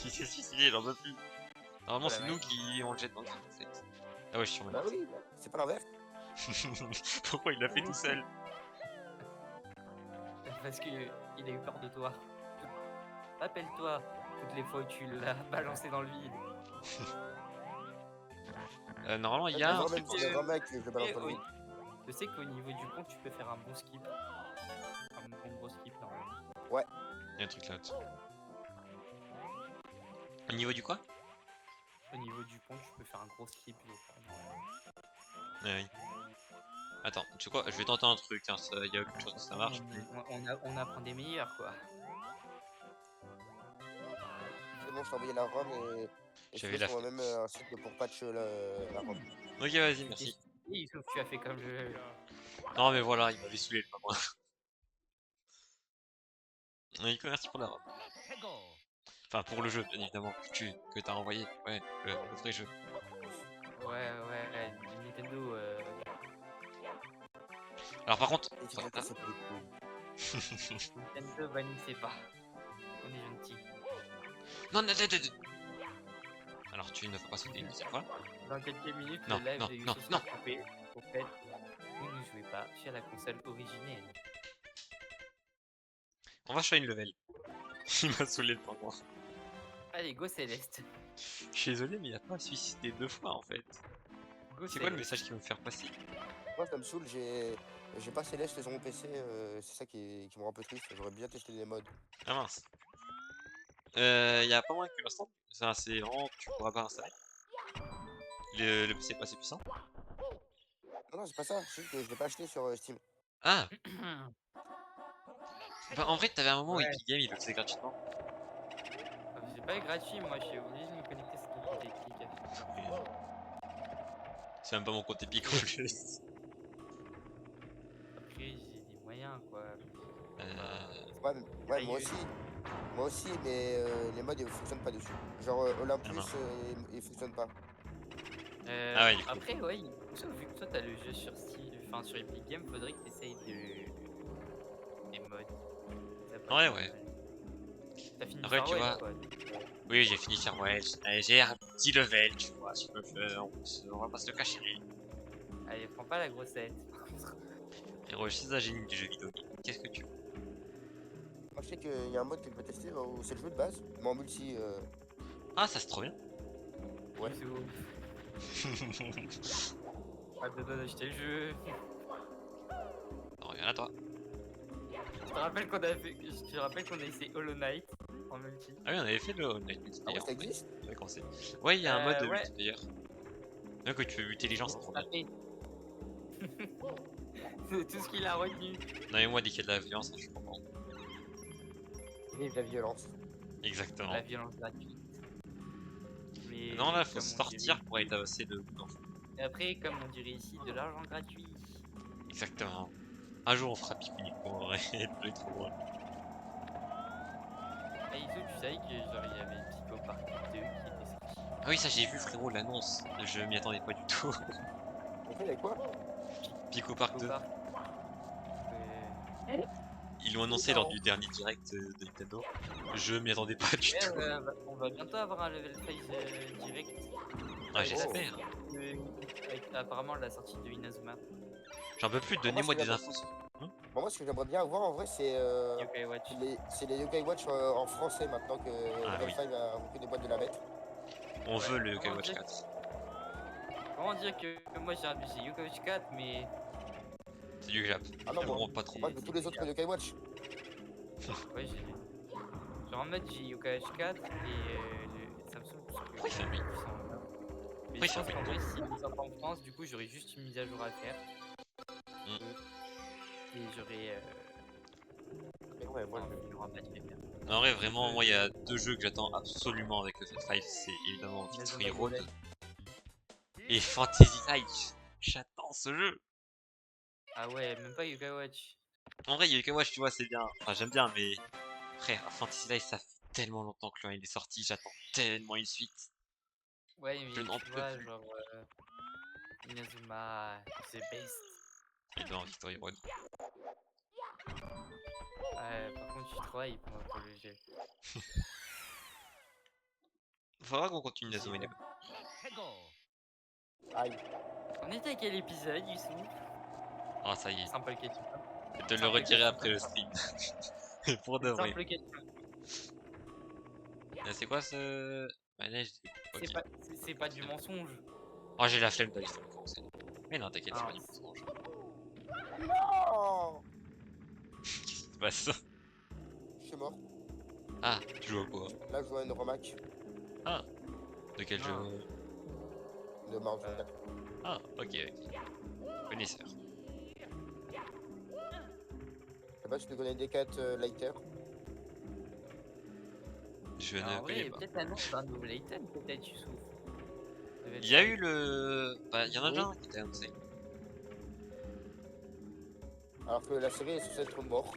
Il s'est suicidé, j'en peux plus. Normalement, Voilà, c'est ouais. nous qui on le jette dans le trou en fait. Ah ouais, je suis en Bah oui, c'est pas l'inverse. Pourquoi il l'a fait tout seul? Parce que il a eu peur de toi. Rappelle-toi toutes les fois où tu l'as balancé dans le vide. Normalement, il y C'est a un vraiment truc. même si le grand mec, je le balance dans le oui. vide. Je sais qu'au niveau du pont, tu peux faire un bon skip. Un bon gros skip normalement. Il y a un truc là-dessus. Au niveau du quoi? Au niveau du pont, tu peux faire un gros skip. Je crois, normalement. Oui. Attends, tu sais quoi? Je vais tenter un truc, hein, il y a aucune chance que ça marche. Mais... On apprend des meilleurs quoi. C'est bon, je t'ai envoyé la ROM et J'avais sinon, la je t'envoie même un site pour patch la ROM. Ok, vas-y, merci. Et sauf que tu as fait comme je. Non, mais voilà, il m'avait saoulé le papa. Nico, merci pour la robe. Enfin, pour le jeu, bien évidemment, que t'as envoyé. Ouais, le vrai jeu. Ouais, Nintendo. Alors, par contre. Et tu peux casser plus de couilles. Nintendo bannissez pas. On est gentil. Non, non, non, non. Alors, tu ne vas pas sauter une deuxième fois. Dans quelques minutes, Non, le live non, de non, Yoshi non. sera coupé. Au fait, vous ne jouez pas sur la console originelle. On va choisir une level. Il m'a saoulé le pendant. Allez, go Céleste. Je suis désolé, mais il a pas suicidé 2 fois en fait. Go C'est quoi le Céleste. message qu'il veut me faire passer? Moi, ça me saoule, j'ai pas Céleste sur mon PC, c'est ça qui me rend un peu triste. J'aurais bien testé des mods. Ah mince. Y a pas moins que l'instant. Ça, c'est vraiment. Tu pourras pas installer. Le PC est pas assez puissant. Non, c'est pas ça, c'est juste que je l'ai pas acheté sur Steam. Ah! Bah, en vrai, t'avais un moment où Ouais. Epic Games il le faisait gratuitement. C'est pas gratuit, moi je suis obligé de me connecter sur ton compte Epic. C'est même pas mon compte Epic en plus. Après, j'ai des moyens quoi. Ouais, ouais, moi Sérieux. aussi. Moi aussi, mais les mods ils fonctionnent pas dessus. Genre Olympus, non. il fonctionne pas. Ah ouais, il faut. Après, ouais, vu que toi t'as le jeu sur Steam, enfin sur Epic Games, faudrait que t'essayes les mods. Ça passe Ouais, pas ouais. mal. T'as fini Après, tu Farewell, vois. quoi. Oui, j'ai fini Farewell. J'ai un petit level, tu vois. On va pas se le cacher. Allez, prends pas la grossette. Frérot, je suis un génie du jeu vidéo. Qu'est-ce que tu veux? Moi je sais qu'il y a un mode que je peux tester où c'est le jeu de base, mais en multi. Ah, ça c'est trop bien. Ouais. Pas besoin d'acheter le jeu. Non, regarde à toi. Je te rappelle qu'on a essayé Hollow Knight en multi. Ah oui, on avait fait le Online Ah ouais, multiplayer. ça existe? On avait commencé. Ouais, il y a un mode de ouais. multiplayer. Là que tu peux buter les gens, c'est trop bien. C'est tout ce qu'il a retenu. Non, mais moi, dès qu'il y a de la violence, je suis content. Vive la violence. Exactement. La violence gratuite. Mais Non, là, faut comme on sortir dirait- pour aller tabasser de d'enfants. Et après, comme on dirait ici, de l'argent gratuit. Exactement. Un jour, on fera Pico et le trop drôle. Ah, Iso, tu savais que genre il y avait Pico Park 2 qui était sorti. Ah oui, ça j'ai vu, frérot, l'annonce. Je m'y attendais pas du tout. On fait avec quoi? Pico Park Pico 2. Park. Ils l'ont annoncé lors du dernier direct de Nintendo. Je m'y attendais pas du Ouais, tout. on va bientôt avoir un level 5 direct. Ah, j'espère. Avec apparemment la sortie de Inazuma. J'en peux plus, donnez-moi des infos. Bon, moi ce que j'aimerais bien avoir en vrai c'est Yokai Watch. les Yokai Watch en français maintenant que Ah, Level oui. 5 a repris des boîtes de la bête. On veut le Comment Yokai Watch dire 4. Comment dire que moi j'ai abusé Yokai Watch 4 mais. C'est du Jap. Ah non, Vraiment moi, pas trop. moi je veux tous les autres Yokai Watch. Ouais, j'ai. Genre en mode j'ai Yokai Watch 4 et le Samsung. Pourquoi il fait un bruit? Mais Oui, je ça pense fait qu'en vrai, si ils sortent en France, du coup, j'aurais juste une mise à jour à faire. Mm. Et j'aurais. Mais ouais, moi Enfin, il y aura pas de faire. En vrai, vraiment, moi, il y a 2 jeux que j'attends absolument avec le F5, c'est évidemment Victory Inazuma Road Eleven. et Fantasy Life. J'attends ce jeu. Ah ouais, même pas Yoga Watch. En vrai, Yokai Watch, tu vois, c'est bien. Enfin, j'aime bien, mais frère, Fantasy Life, ça fait tellement longtemps que le 1 il est sorti, j'attends tellement une suite. Ouais, Je mais n'en tu peux vois, plus. genre Inazuma, the best. Et dans Victory Road. Ouais, par contre, je travaille pour le jeu. Faudra qu'on continue J'ai- Nazuma Eleven. Aïe. On était à quel épisode, Youssouf? Ah, ça y est. Simple question. Je te le Simple redirai question. après le stream. Pour de vrai. Simple question. C'est quoi ce. Manège. Ok. C'est pas du mensonge. Oh, j'ai la flemme d'aller sur le commencer. Mais non, t'inquiète, c'est Ah, pas du mensonge. Non. Qu'est-ce qui se passe? Je suis mort. Ah, tu joues à quoi? Là, je joue à une rematch Ah, de quel jeu? de Mario 64. Ah, ok, ok. Connaisseur. Je sais pas si tu connais Decat Lighter. Je ne en connais vrai, pas. peut-être l'annonce d'un nouvel item, peut-être, Youssouf. Ça va être Il y a ça. eu le. Bah, il y en a Oui. déjà un qui était annoncé. Alors que la série est censée être mort.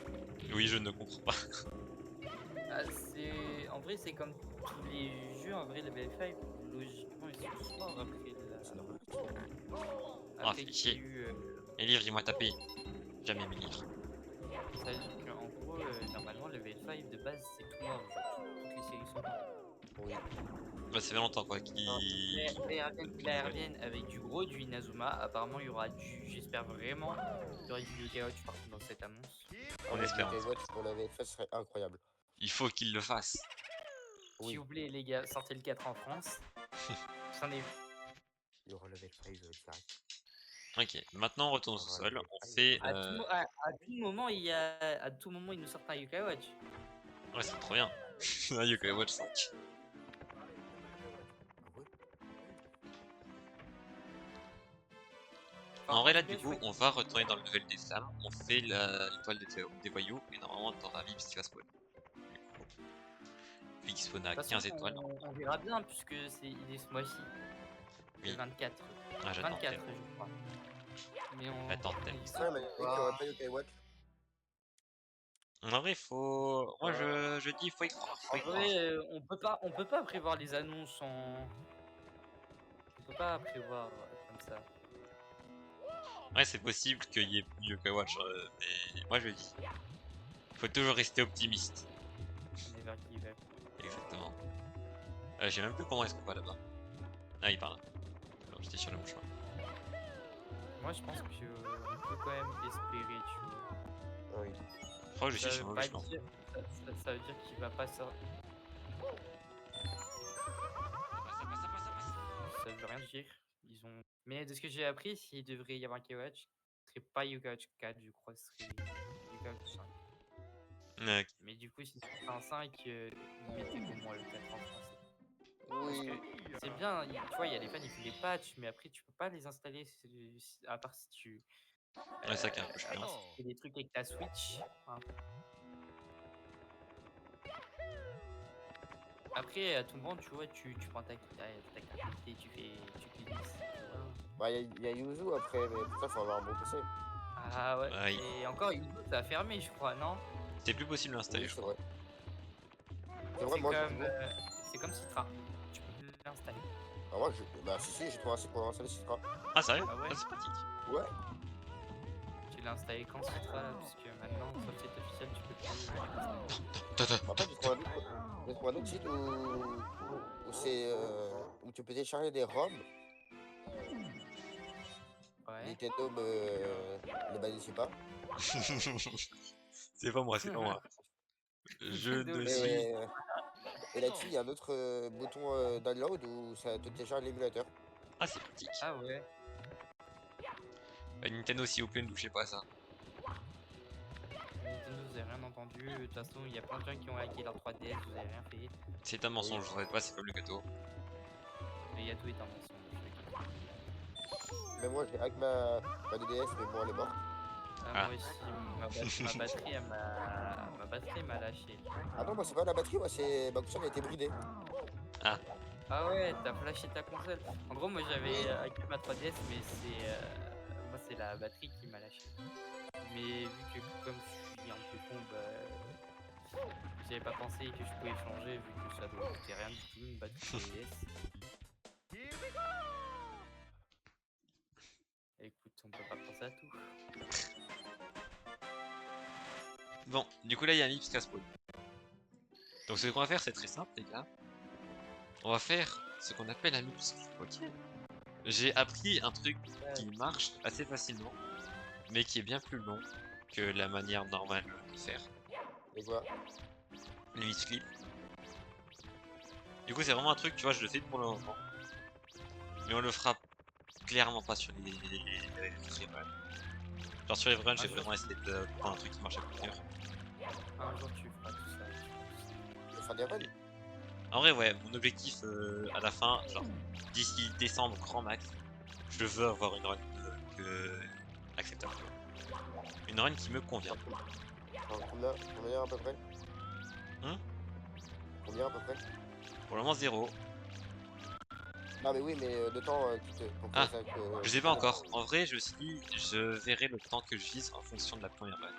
Oui, je ne comprends pas. Ah, en vrai, c'est comme tous les jeux. En vrai, le BF5, logiquement, ils sont forts après C'est normal. après fais qu'il y chier. ait eu. Les livres, ils m'ont tapé. Jamais mes livres. Ça veut dire qu'en gros, normalement, le BF5 de base, c'est tout mort. Genre, toutes les séries sont mortes. Oui. Bah, ça fait longtemps quoi. Qui. La reviennent avec du gros, du Inazuma. Apparemment, il y aura du. J'espère vraiment qu'il y aura du Yokai Watch par contre dans cette annonce. On Avec espère. Yokai Watch pour la VFS serait incroyable. Il faut qu'ils le fassent. Oui. S'il vous plaît, les gars, sortez le 4 en France. J'en ai. Il y aura level 5 direct. Ok, maintenant on retourne au Ah, sol. ouais. On fait. À tout moment, à tout moment, ils nous sortent un Yokai Watch. Ouais, c'est trop bien. Un Yokai Watch 5. En vrai, là, du coup, on va retourner dans le level des flammes. On fait l'étoile des voyous. Et normalement, t'auras vu ce qui va spawn. Vu qu'il spawn à 15 étoiles. On verra bien puisque il est ce mois-ci. Oui. Le 24. Ah, j'attends 24, tellement. je crois. Mais on. J'attends tellement. Ouais, il m'a dit qu'il n'y aurait pas Yokai Watch. En vrai, faut. Moi, je dis, il faut y croire. Faut En y croire. vrai, on peut pas prévoir les annonces en. On peut pas prévoir comme ça. Ouais, c'est possible qu'il y ait plus Yokai Watch. Mais moi, je dis. Faut toujours rester optimiste. Never give up. Exactement. Je sais même plus comment est-ce qu'on va là-bas. Ah, il parle. Alors, j'étais sur le bon chemin. Moi, je pense qu'on peut quand même espérer, tu vois. Oui. Je crois que je suis sur le mauvais chemin. Ça veut dire qu'il va pas sortir. Ça veut rien dire. Ils ont. Mais de ce que j'ai appris, s'il devrait y avoir un Yokai-Watch, ce serait pas Yokai-Watch 4, je crois, ce serait Yokai-Watch 5. Ok. Mais du coup, si c'est un 5, mettez au moins le 4 en français. Parce Oui. que c'est bien, tu vois, il y a les fans, ils font des patchs, mais après, tu peux pas les installer à part si tu. Ouais, ça qui est un peu chiant. À part si tu fais des trucs avec ta Switch. Hein. Après, à tout moment, tu vois, tu prends ta carte et tu glisses. Voilà. Bah, il y a Yuzu après, mais pour ça, faut avoir un bon PC. Ah ouais. Ouais. Et encore, ça a fermé, je crois, non? C'est plus possible d'installer, Oui, je c'est crois. vrai. C'est vrai, moi, C'est comme Citra. Tu peux plus l'installer. Ah, moi, bah, si, j'ai trouvé assez pour installer Citra. Ah, sérieux? Ah ouais. Ça, c'est pratique. Ouais. Tu l'as installé quand Citra là? Parce que maintenant, sauf si c'est officiel, tu peux plus l'installer. En fait, j'ai trouvé un autre site où c'est où tu peux télécharger des ROM. Ouais. Nintendo ne bannissait pas. C'est pas moi, c'est pas moi. Je Nintendo, ne le- suis. Et là-dessus, il y a un autre bouton download où ça te télécharge l'émulateur. Ah, c'est pratique. Ah ouais. Nintendo, s'il vous plaît, ne touchez pas à ça. Nintendo, vous avez rien entendu. De toute façon, il y a plein de gens qui ont hacké leur 3DS, vous avez rien fait. C'est un mensonge, je pas, c'est comme le gâteau. Le Yato est un mensonge. Mais moi, j'ai hack ma DDS, mais bon, elle est morte. Ah. Moi aussi, ma batterie m'a lâché. Ah non, moi c'est pas la batterie, moi c'est ma console a été bridée. Ah ouais, t'as flashé ta console. En gros, moi Oui. j'avais acquis ma 3DS, mais moi c'est la batterie qui m'a lâché. Mais vu que comme je suis un peu con, j'avais pas pensé que je pouvais changer vu que ça doit coûter rien du tout une batterie DS. Écoute, on peut pas penser à tout. Bon, du coup là il y a un Mips qui a spawn. Donc ce qu'on va faire c'est très simple les gars. On va faire ce qu'on appelle un Mips clip, ok? J'ai appris un truc qui marche assez facilement, mais qui est bien plus long que la manière normale de faire Et voilà. le Mips clip. Du coup c'est vraiment un truc, tu vois, je le fais pour le moment. Mais on le fera clairement pas sur les freeruns. Genre sur les freeruns j'ai vraiment essayé de prendre un truc qui marche à plusieurs. Un jour tu feras tout ça. Je vais faire des runs. En vrai ouais, mon objectif à la fin, genre d'ici décembre grand max, je veux avoir une run acceptable. Une run qui me convient. Combien à peu près? Hein? Combien à peu près? Pour le moment 0. Non mais oui, mais de temps qui te... pour que Ah, ça je sais pas encore. En vrai, je me suis dit, je verrai le temps que je vise en fonction de la première run.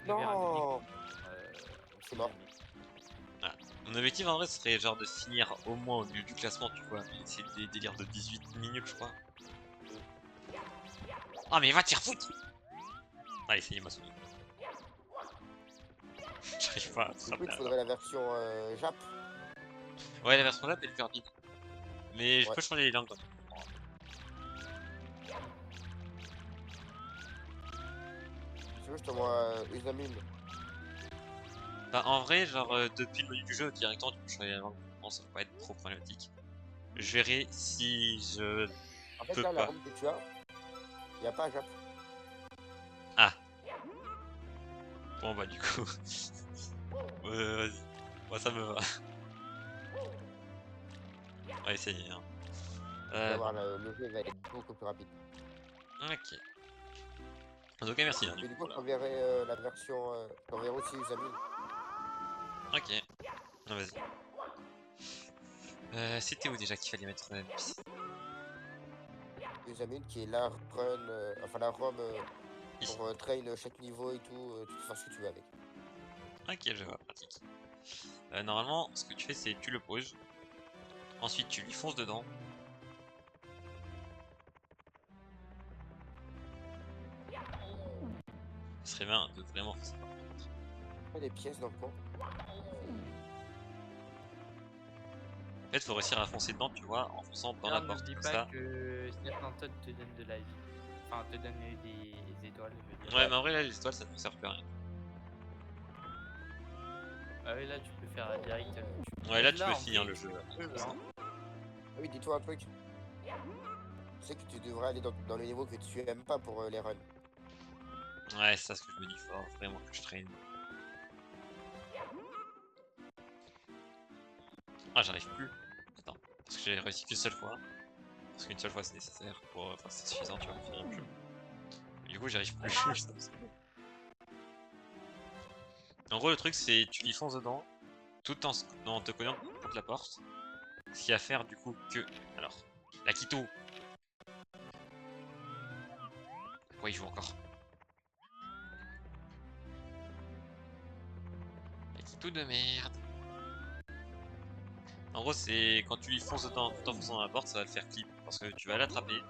Non, c'est mort. Mon objectif en vrai serait genre de finir au moins au milieu du classement, tu vois. Mais c'est des délires de 18 minutes, je crois. Ah, mais va te faire foutre! Allez, ça y est, m'a sauvé. J'arrive pas à Du coup, il attraper te la faudrait la version Jap. Ouais, la version là, elle est faire vite. Mais je Ouais. peux changer les langues quand même. Si tu veux, je te vois Usamine. Bah, en vrai, genre, depuis le menu du jeu, directement, tu peux changer la langue. Bon, ça va pas être trop problématique. Je verrai si je En fait, peux là, la pas. room que tu as, il n'y a pas Jap. Ah! Bon, bah, du coup. Vas-y. Moi, ça me va. On va essayer, hein. Tu vas Bon. voir, le jeu va être beaucoup plus rapide. Ok. En tout cas, merci, hein, du Mais du coup. coup, je Voilà. t'enverrai la version. Je t'enverrai aussi Usamine. Ok. Ah, vas-y. C'était où déjà qu'il fallait mettre Mips? Usamine qui est la run, enfin la ROM Ici. pour train chaque niveau et tout. Tu peux faire ce que tu veux avec. Ok, je vois, pratique. Normalement, ce que tu fais, c'est tu le poses. Ensuite, tu lui fonces dedans. Ce serait bien de vraiment foncer dedans. Il y a des pièces dans le coin. En fait, faut réussir à foncer dedans, tu vois, en fonçant dans la Alors porte, n'oublie comme pas ça. que Snap Todd te donne de la vie. Enfin, te donne des étoiles, je veux dire. Ouais, mais en vrai, là, les étoiles, ça ne sert plus à rien. Ah oui, là tu peux faire direct. Ouais, là, tu peux en finir vrai, le jeu. tu peux, hein. Ah oui, dis-toi un truc. Tu sais que tu devrais aller dans le niveau que tu aimes pas pour les runs. Ouais, c'est ça ce que je me dis, faut vraiment que je traîne. Ah, j'arrive plus. Attends, parce que j'ai réussi qu'une seule fois. Parce qu'une seule fois c'est nécessaire pour. Enfin, c'est suffisant, tu vois, pour finir le jeu. Et du coup, j'y arrive plus. Ça me saoule. En gros, le truc, c'est tu lui fonces dedans, tout en te cognant contre la porte. Ce qui va faire du coup que. Alors, la Kito. Pourquoi il joue encore? La Kito de merde. En gros, c'est quand tu lui fonces dedans tout en fonçant dans la porte, ça va le faire clip. Parce que tu vas l'attraper,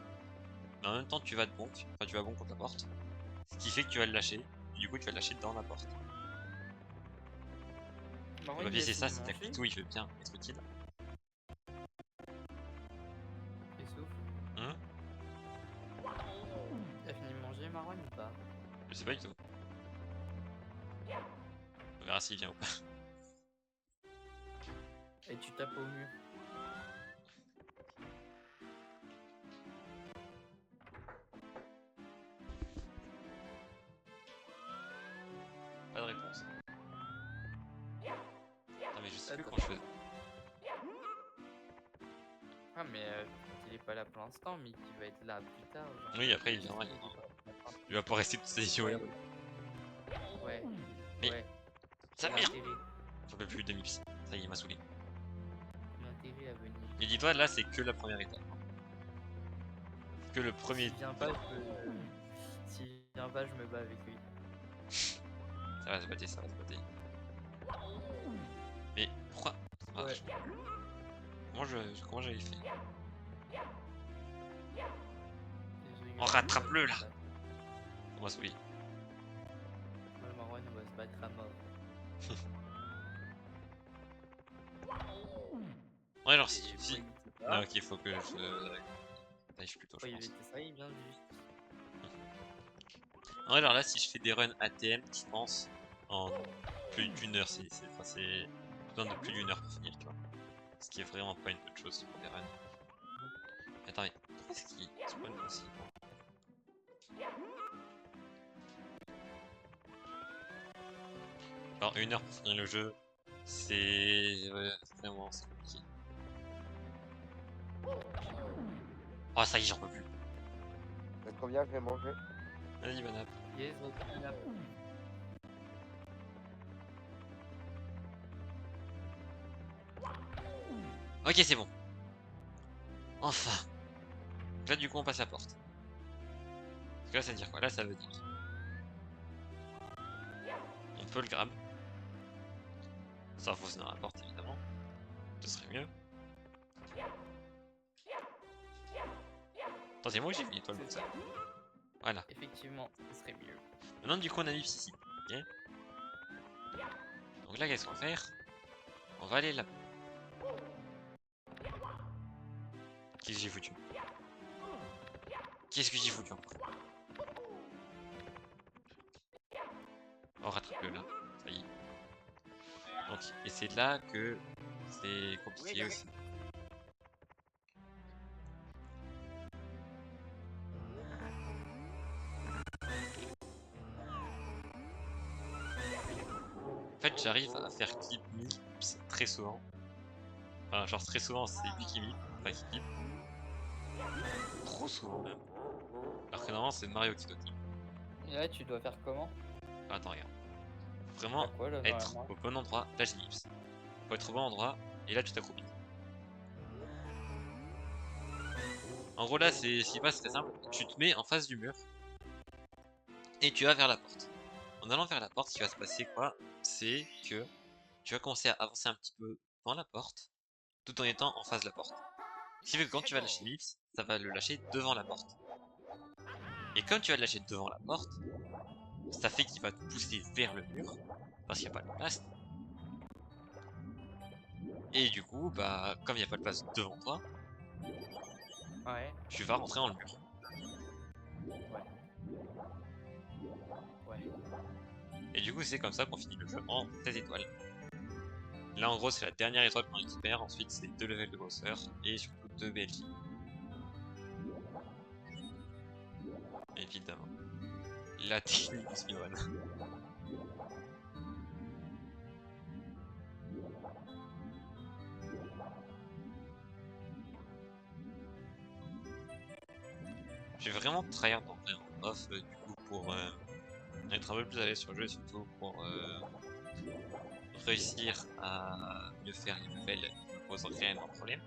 mais en même temps, tu vas te bonk. Enfin, tu vas bonk contre la porte. Ce qui fait que tu vas le lâcher. Et du coup, tu vas le lâcher dans la porte. Marron, Le il me papier, c'est laisse ça, me c'est ta manger. Kito, il veut bien être utile. Et souffle. Hein? T'as fini de manger, Marron, ou pas? Je sais pas du tout. On verra s'il vient ou pas. Et tu tapes au mur. Pas de réponse. Non mais je sais plus Attends. comment je faisais. Ah, mais qu'il est pas là pour l'instant, mais qu'il va être là plus tard. Genre, Oui, après il viendra. Il va pas rester toute sa vie. Ouais. Ouais. Ouais. Mais- Ouais. Samir, L'intérêt. j'en peux plus de Mips. Ça y est, il m'a saoulé. L'intérêt à venir. Et dis-toi, là c'est que la première étape. C'est que le premier. S'il vient pas, s'il vient pas, je me bats avec lui. Ça va se battre, ça va se battre. Mais pourquoi ça marche pas? Comment j'avais fait? Désolé, On rattrape-le, là. On va saouler. Ouais, Marwan, on va se battre à mort. Ouais, genre Et si. pour si... éviter ça, Ah, ok, faut que je. Dive plutôt, pour je pense. éviter ça, il vient juste. Ouais, genre là, si je fais des runs ATM, je pense, en plus d'une heure, c'est besoin de plus d'une heure pour finir, tu vois. Ce qui est vraiment pas une bonne chose pour des runs. Attends, mais pourquoi est-ce qu'il spawn aussi? Alors, une heure pour finir le jeu, c'est vraiment c'est compliqué. Oh, ça y est, j'en peux plus. Vous êtes combien? Je vais manger. Vas-y, Banap. Yes, donc, là, Ok, c'est bon. Enfin. Donc là, du coup, on passe la porte. Parce que là, ça veut dire quoi? Là, ça veut dire. On peut le grab. Sans foncer dans la porte, évidemment. Ce serait mieux. Attends, c'est moi ou j'ai fait une étoile comme ça? Voilà. effectivement, ce serait mieux. Maintenant, du coup, on a mis ici. Ok. Donc là, qu'est-ce qu'on va faire? On va aller là. Qu'est-ce que j'ai foutu? Qu'est-ce que j'ai foutu encore? On rattrape le là. Ça y est. Donc, et c'est là que c'est compliqué aussi. En fait, j'arrive à faire clip Mips très souvent. Enfin, genre très souvent, c'est lui qui mip, enfin qui clip. Trop souvent même. Alors que normalement, c'est Mario qui doit clip. Et là, tu dois faire comment? Ah, attends, regarde. Faut vraiment Faire quoi, là, être normalement au bon endroit. Là, j'ai Mips. Faut être au bon endroit, et là, tu t'accroupis. En gros, là, c'est ce qui passe, c'est très simple. Tu te mets en face du mur, et tu vas vers la porte. En allant vers la porte, ce qui va se passer, quoi, c'est que tu vas commencer à avancer un petit peu dans la porte, tout en étant en face de la porte. Ce qui fait que quand tu vas lâcher Mips, ça va le lâcher devant la porte. Et comme tu vas le lâcher devant la porte, ça fait qu'il va te pousser vers le mur, parce qu'il n'y a pas de place. Et du coup, bah, comme il n'y a pas de place devant toi, Ouais, tu vas rentrer dans le mur. ouais. Et du coup, c'est comme ça qu'on finit le jeu en 16 étoiles. Là, en gros, c'est la dernière étoile qu'on récupère. Ensuite, c'est 2 levels de grosseur et surtout 2 BLJ. Évidemment. La technique du speedrun. J'ai vraiment tryhard en vrai en off du coup pour être un peu plus à l'aise sur le jeu et surtout pour réussir à mieux faire les levels qui me posent réellement problème.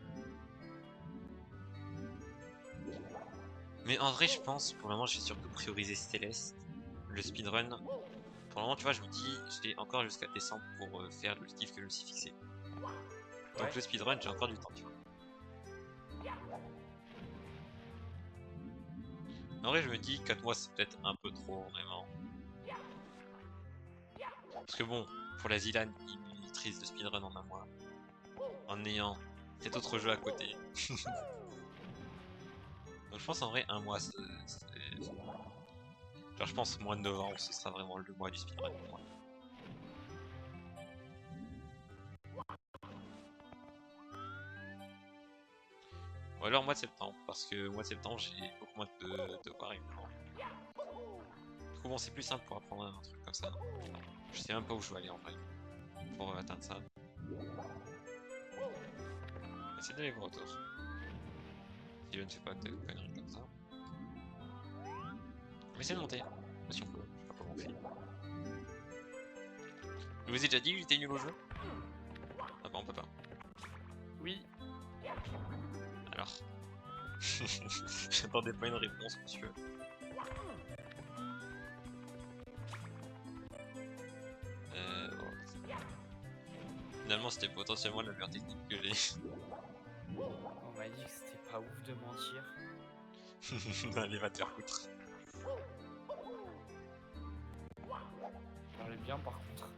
Mais en vrai, je pense pour le moment, je vais surtout prioriser Céleste. Le speedrun, pour le moment, tu vois, je me dis, j'ai encore jusqu'à décembre pour faire l'objectif que je me suis fixé. Donc Ouais. le speedrun, j'ai encore du temps, tu vois. En vrai, je me dis 4 mois, c'est peut-être un peu trop, vraiment. Parce que bon, pour la Zilan, il maîtrise le speedrun en un mois. En ayant cet autre jeu à côté. Donc je pense en vrai, un mois, genre je pense mois de novembre, ce sera vraiment le mois du speedrun pour moi. Ou alors mois de septembre, parce que mois de septembre, j'ai beaucoup moins de devoirs évidemment. Du coup bon, c'est plus simple pour apprendre un truc comme ça. Je sais même pas où je vais aller en vrai, pour atteindre ça. Essayez d'aller voir autour. Si je ne fais pas de conneries comme ça. On va essayer de monter. Si on peut. Je sais pas comment on fait. Je vous ai déjà dit que j'étais nul au jeu? Ah bah on peut pas. Oui. Alors. J'attendais pas une réponse, monsieur. Bon. Finalement, c'était potentiellement la meilleure technique que j'ai. On m'a dit que c'était pas ouf de mentir. Allez, va te faire foutre. Parle bien par contre.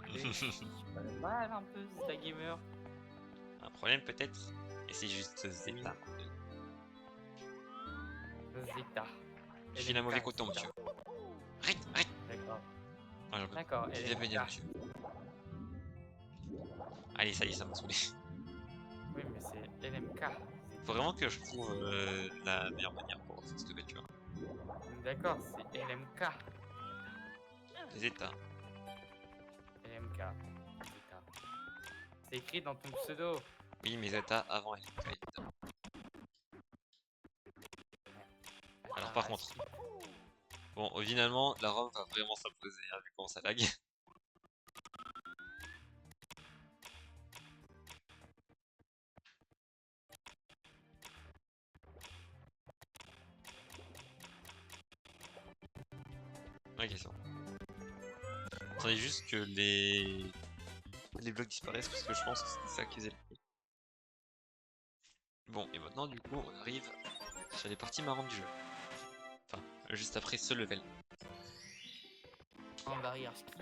Tu parles mal un peu, Zeta Gamer. Un problème peut-être? Et c'est juste Zeta. Zeta. Je suis un mauvais coton, monsieur. Arrête, arrête! D'accord. Ah, j'en peux D'accord, plus. Je vais venir, monsieur. Allez, ça y est, ça m'a saoulé. Oui, mais c'est LMK. Faut vraiment que je trouve la meilleure manière pour faire cette ouverture. D'accord, c'est LMK. Zeta. LMK. Zeta. C'est écrit dans ton pseudo. Oui, mais Zeta avant LMK, évidemment. Alors par contre, bon, finalement, la ROM va vraiment s'imposer, hein, vu comment ça lag. Ok, c'est bon. Attendez juste que les blocs disparaissent parce que je pense que c'est ça qui faisait le coup. Bon, et maintenant du coup on arrive sur les parties marrantes du jeu. Enfin, juste après ce level. En barrière skip.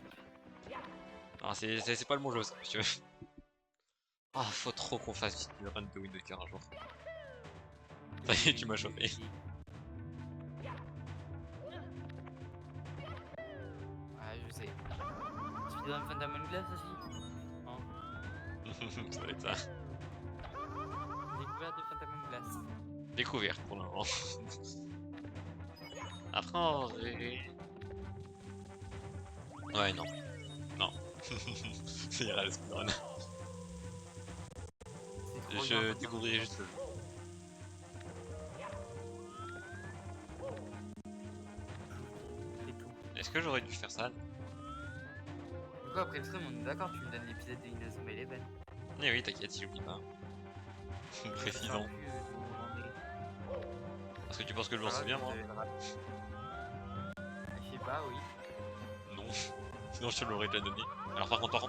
Alors c'est pas le bon jeu ça, si tu veux. Ah, faut trop qu'on fasse une run de Wind Waker un jour. Ça y est, tu m'as chauffé. Ah, je sais. Speedrun Phantom Glass aussi. Hein, Ça va être ça. découverte de Phantom Glass. Découverte pour le moment. Après en vrai... Ouais, non. Non. Ça ira le speedrun. C'est trop bien, Je Phantom découvrirai Glass. juste le jeu. C'est tout. Est-ce que j'aurais dû faire ça? Du coup, après le stream, on est d'accord, tu me donnes l'épisode de Inazuma Eleven. Eh oui, t'inquiète, j'oublie pas. Précisant. Parce que tu penses que je m'en souviens, moi? Je sais pas, oui. Non. Sinon, je te l'aurais déjà donné. Alors, par contre, Tout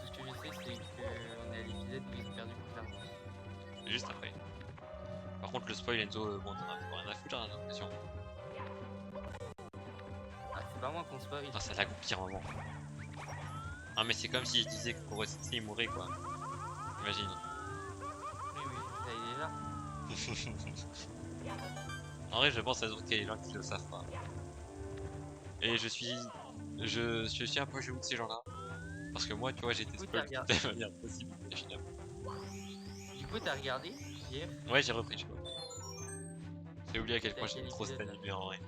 ce que je sais, c'est qu'on est à l'épisode où ils ont perdu Poudlard. juste après. Par contre, le spoil, Enzo, bon, t'en as rien à foutre, j'ai l'impression. Ah, c'est pas moi qu'on spoil. Putain, ça lag au pire moment. Ah, mais c'est comme si je disais que pour rester, il mourrait, quoi. Imagine. Oui, oui, ça il est là. En vrai, je pense à qu'il y a des gens qui le savent pas. Et je suis un peu jaloux de ces gens-là. Parce que moi, tu vois, j'ai été Du coup, spoil t'as de toute manière possible. Et finalement. Du coup, t'as regardé hier? Ouais, j'ai repris, je sais pas. J'ai oublié à quel point T'as j'aime quel trop cet épisode, là animé en vrai.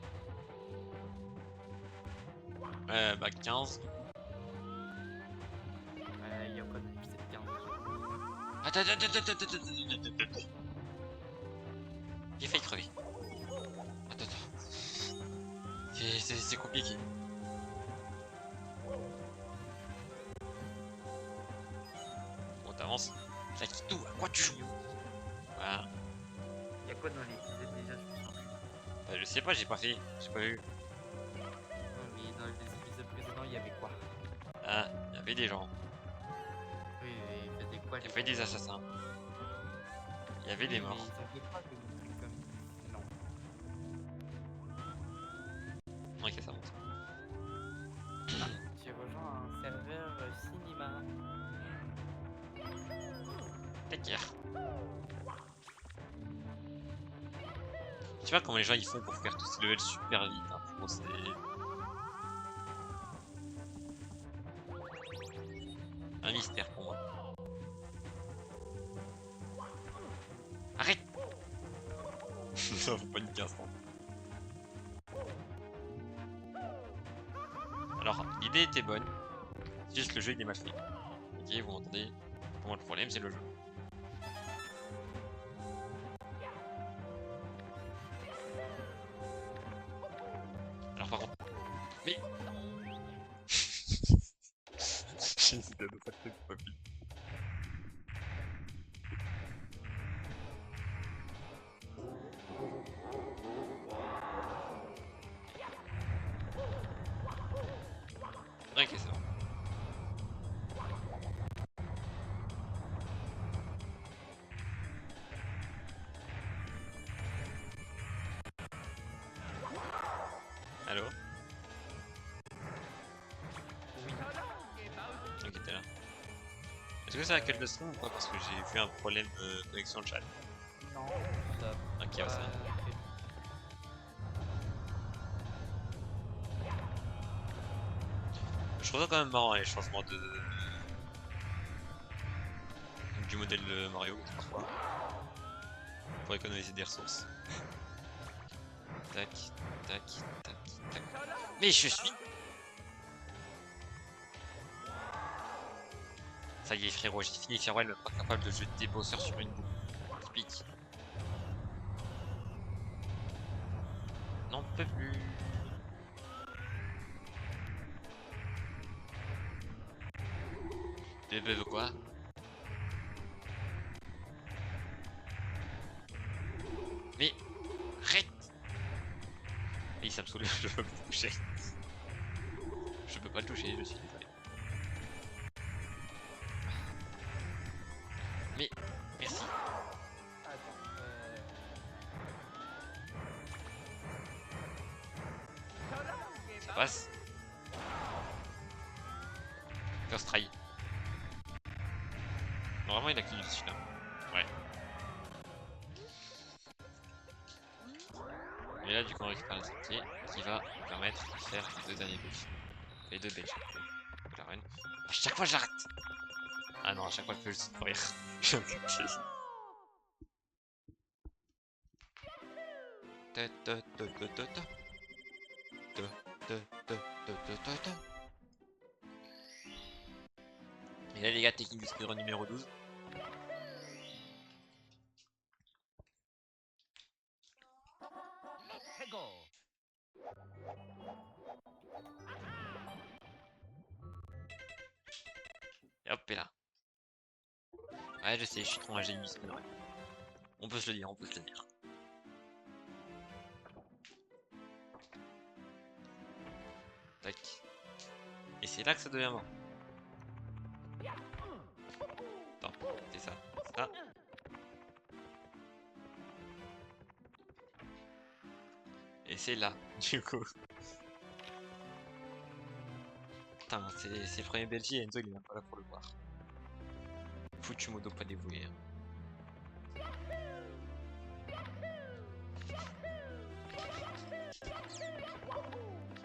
Bah 15. Il y a quoi dans l'épisode 15 Attends. J'ai failli crever. Attends. C'est compliqué. Bon, t'avances. Lakitou, à quoi tu joues? Voilà. Il y a quoi dans l'épisode déjà? Je me souviens plus. Bah, je sais pas, j'ai pas fait. J'ai pas vu. Non, mais dans les épisodes précédents, il y avait quoi? Ah, il y avait des gens. Oui, il faisait quoi? Il y avait des assassins. Il y avait des morts. Mais ils ont fait quoi comme truc comme... Non. Ok, ça monte. J'ai rejoint un serveur cinéma. T'inquiète. Tu vois comment les gens ils font pour faire tous ces levels super vite. Hein. Bon, c'est... un mystère pour moi. Arrête. Ça faut paniquer un instant. Alors, l'idée était bonne. C'est juste le jeu il est mal fait. Ok, vous m'entendez? Pour moi le problème c'est le jeu. J'ai hésité à deux fois de tête, pas pile. Ok, c'est bon. Allô? Oui. Ok, t'es là. Est-ce que c'est à quelle leçon ou pas? Parce que j'ai vu un problème de connexion de chat. Non, ça Ok, ouais, ça va. Je trouve ça quand même marrant les changements du modèle de Mario parfois pour économiser des ressources. Tac, tac, tac, tac. Mais je suis. Ça y est frérot, j'ai fini Farewell, même pas capable de jeter des bosseurs sur une boucle. Typique. N'en peux plus. Bébé de quoi? Mais arrête! Et ça me saoule, je peux pas le toucher. Je peux pas le toucher, je suis désolé. Mais merci. Attends, Ça passe. First try. Normalement il a qu'une celui-là. Ouais. Mais là du coup on récupère la santé qui va nous permettre de faire les deux derniers buffs. Les deux belges. La reine. À chaque fois j'arrête. Ah non, à chaque fois que je dis de courir. Je me fais chier. Ta ta ta ta ta ta. Ta ta ta ta ta ta ta. Et là les gars, technique du speedrun numéro 12. Et hop, et là. Ouais, je sais, je suis trop un génie du speedrun. On peut se le dire, on peut se le dire. Tac. Et c'est là que ça devient mort. Attends, c'est ça, c'est ça. Et c'est là, du coup. Putain, c'est le premier Belgique et Enzo il est même pas là pour le voir. Foutu modo pas dévoué. Hein.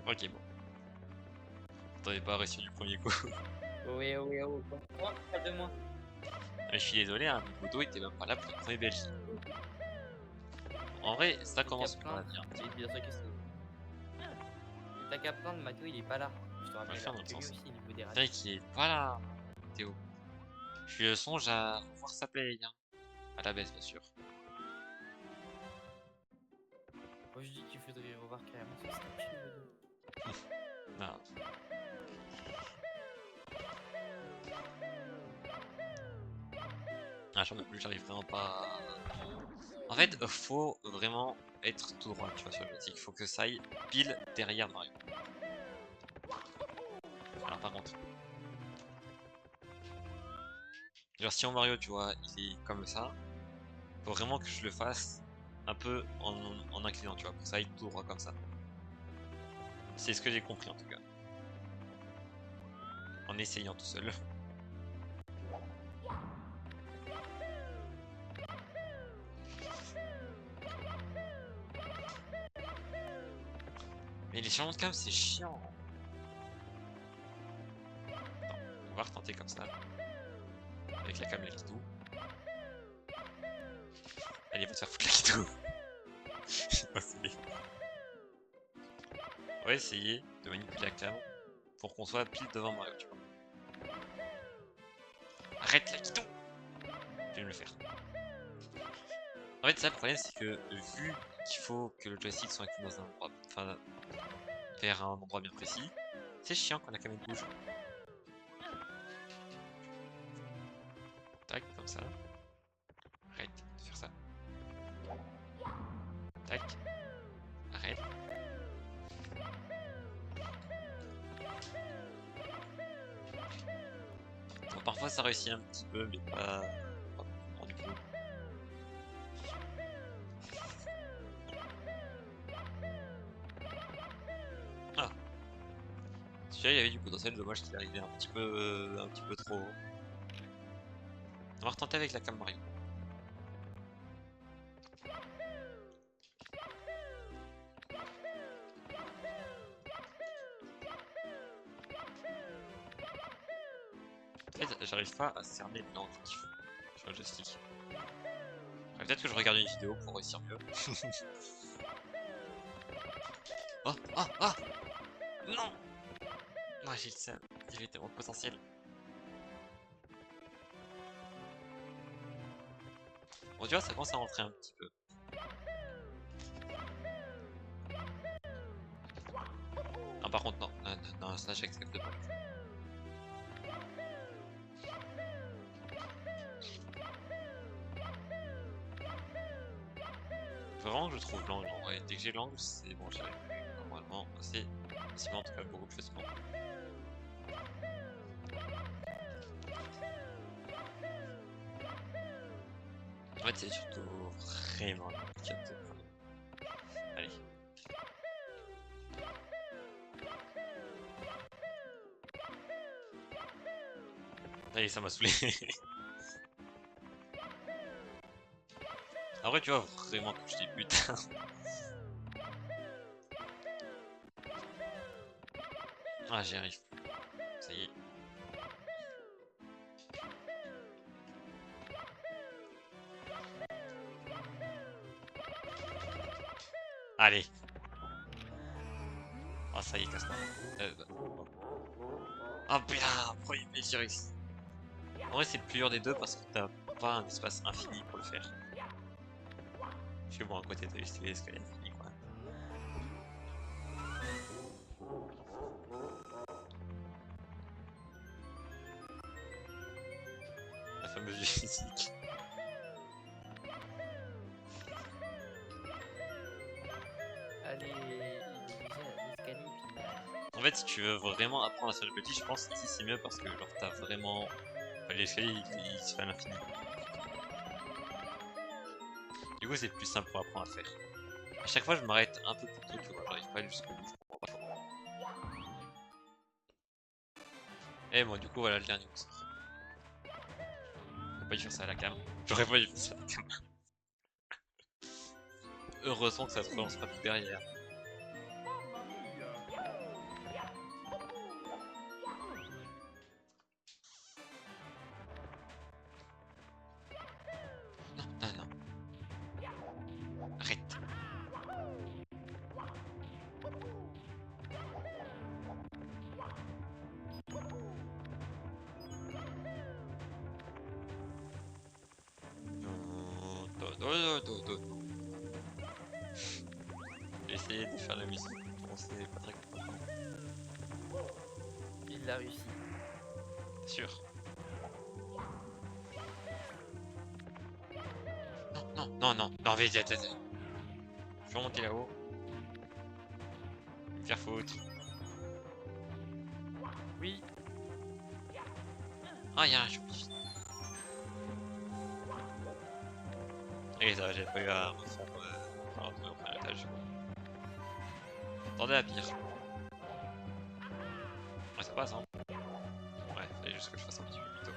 Ok, bon. T'avais pas réussi du premier coup. oui, oui, oui, comprends pas de moi. Mais je suis désolé, hein, Modo était même pas là pour le premier Belgique. En vrai, ça commence par bien. Mais bien sûr que si. T'as qu'à plaindre, Mathieu il est pas là. Je te rappelle faire dans que le lui sens. aussi, niveau des C'est radios. vrai qu'il est pas là, Théo. Je songe à revoir sa play, hein. À la baisse, bien sûr. Moi je dis qu'il faudrait revoir carrément son statut niveau 2. Non. Ah, j'en peux plus, j'arrive vraiment pas. En fait, faut vraiment être tout droit, tu vois, sur le joystick. Faut que ça aille pile derrière Mario. Alors, par contre. Genre, si en Mario, tu vois, il est comme ça, faut vraiment que je le fasse un peu en inclinant, tu vois, pour que ça aille tout droit comme ça. C'est ce que j'ai compris en tout cas. En essayant tout seul. Mais les changements de cam, c'est chiant. Attends, on va retenter comme ça. Avec la cam Lakitu. Allez, va te faire foutre Lakitu. J'ai pas fait. On va essayer de manipuler la cam pour qu'on soit pile devant Mario, tu vois. Arrête Lakitu. Je vais me le faire. En fait, ça, le problème, c'est que vu qu'il faut que le joystick soit incliné dans un endroit, enfin, vers un endroit bien précis, c'est chiant quand la caméra bouge. Comme ça. Arrête de faire ça. Tac. Arrête. Bon, parfois ça réussit un petit peu, mais pas vraiment du coup. Ah. Celui-là il avait du potentiel, dommage qu'il arrivait un petit peu trop haut. On va retenter avec la cam Mario. En fait, j'arrive pas à cerner l'angle qu'il faut sur le joystick. Peut-être que je regarde une vidéo pour réussir mieux. Oh, oh, oh! Non! Non, j'ai le seum. Il était mon potentiel. Bon, tu vois, ça commence à rentrer un petit peu. Ah, par contre, non. Non, non, non, ça, j'accepte pas. Faut vraiment que je trouve l'angle. En vrai, dès que j'ai l'angle, c'est bon, j'arrive. Normalement, c'est facilement, en tout cas, beaucoup plus facilement. En fait, c'est surtout vraiment compliqué de prendre. Allez. Allez, ça m'a saoulé. En vrai, tu vois, vraiment, que je débute. Ah, j'y arrive. Ça y est. Allez. Ah, ça y est, casse-toi. Ah, putain, premier j'ai réussi. En vrai, c'est le plus dur des deux parce que t'as pas un espace infini pour le faire. Parce que bon, à côté, t'as juste les escaliers infinis, quoi. La fameuse physique. Allez, il est déjà à l'escalier puis En fait, si tu veux vraiment apprendre à faire le petit, je pense qu'ici c'est mieux parce que genre t'as vraiment. Enfin, l'escalier il se fait à l'infini. Du coup, c'est plus simple pour apprendre à faire. À chaque fois, je m'arrête un peu plus tôt, tu vois, j'arrive pas à aller jusqu'au bout, je comprends pas pourquoi. Et bon, du coup, voilà le dernier coup. J'aurais pas dû faire ça à la cam. J'aurais pas dû faire ça à la cam. Heureusement que ça se relancera plus derrière. Non, non, non. Arrête. J'ai essayé de faire la musique. Bon, c'est pas très convaincant. il l'a réussi. Sûr. Non, non, non, non, non, vite, vite, vite. Je vais remonter là-haut. Me faire foutre. Oui, Ah, y'a un choupi. Et ça, j'ai pas eu à refondre au premier étage. Attendez à pire. Ouais, ça passe, hein. Ouais, fallait juste que je fasse un petit peu plus tôt.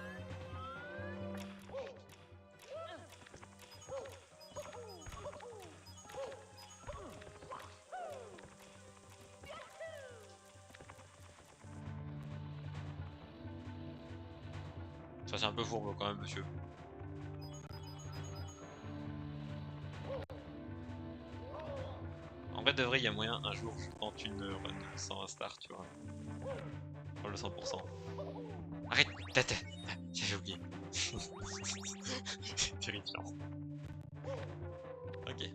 Ça, c'est un peu fourbe quand même, monsieur. En vrai, de vrai, il y a moyen un jour je tente une run sans un star, tu vois. Pour le 100%. Arrête, tête, j'ai oublié. C'est terrifiant. Ok.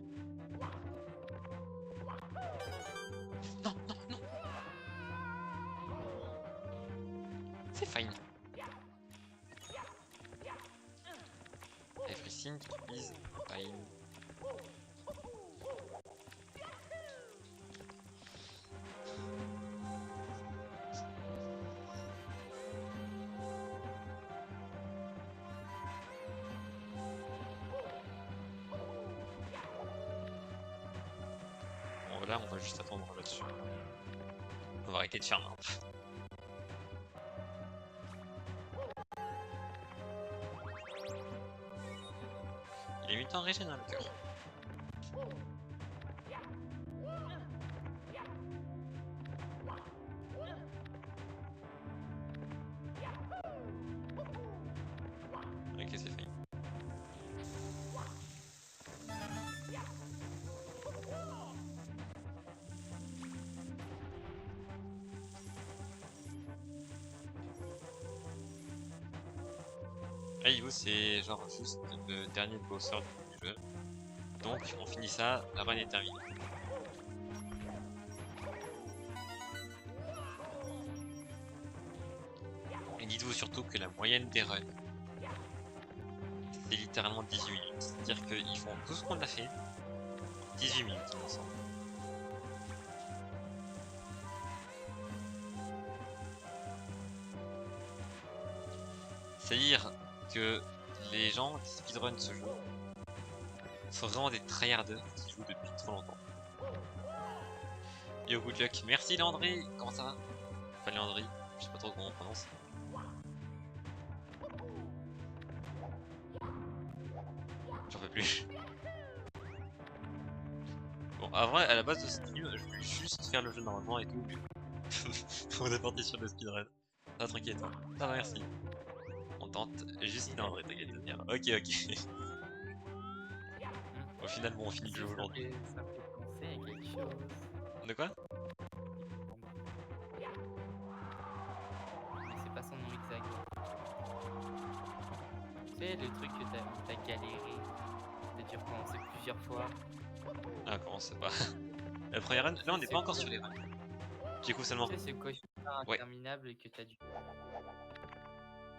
Non, non, non. C'est fine. think is fine. Bon là on va juste attendre là-dessus. On va arrêter de faire nimp. Il est mutant régène dans le cœur. Ok, c'est fait. Là, c'est genre juste le dernier bosser du jeu. Donc, on finit ça, la run est terminée. Et dites-vous surtout que la moyenne des runs, c'est littéralement 18 minutes. C'est-à-dire qu'ils font tout ce qu'on a fait, 18 minutes ensemble. C'est-à-dire que les gens qui speedrun ce jeu sont vraiment des tryharders qui jouent depuis trop longtemps. Yo, good luck. Merci Landry, comment ça va? Enfin Landry, je sais pas trop comment on prononce. J'en peux plus. Bon, à vrai, à la base de ce stream, je voulais juste faire le jeu normalement et tout. On est parti sur le speedrun. Ah, t'inquiète, ça va, merci. On tente juste Landry, t'inquiète bien. Ok. Au final, bon, on finit le jeu aujourd'hui. Ça me fait penser à quelque chose. De quoi? Mais c'est pas son nom exact. Tu sais, le truc que t'as galéré, t'as dû recommencer plusieurs fois. Ah, comment c'est pas? La première run? Là, on n'est pas encore sur les runs. J'écoute seulement. Tu sais, ce cauchemar Ouais. interminable que t'as dû.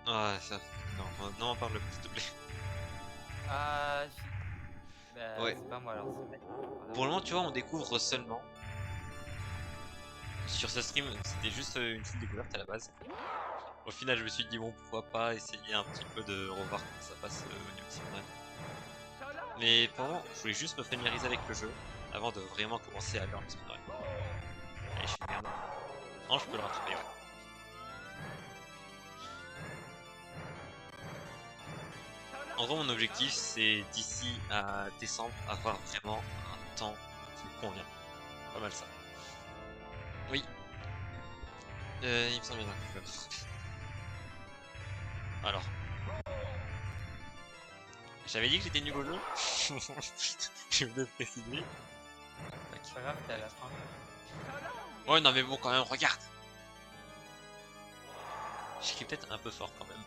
Ah, ça. Non, on parle plus, s'il te plaît. Ah, bah, Ouais. c'est pas moi alors, c'est mec. Pour le moment, tu vois, on découvre seulement. Sur ce stream, c'était juste une file découverte à la base. Au final, je me suis dit, bon, pourquoi pas essayer un petit peu de revoir comment ça passe au niveau speedrun. Mais pour le moment, je voulais juste me familiariser avec le jeu avant de vraiment commencer à faire le speedrun. Allez, je suis merde. Non, je peux le rattraper, ouais. En gros, mon objectif, c'est d'ici à décembre, avoir vraiment un temps qui me convient. Pas mal ça. Oui. Il me semble bien que alors. J'avais dit que j'étais nul au jeu. Je voulais préciser. C'est pas grave, t'es à la fin. Ouais, non, mais bon, quand même, regarde. J'écris peut-être un peu fort quand même.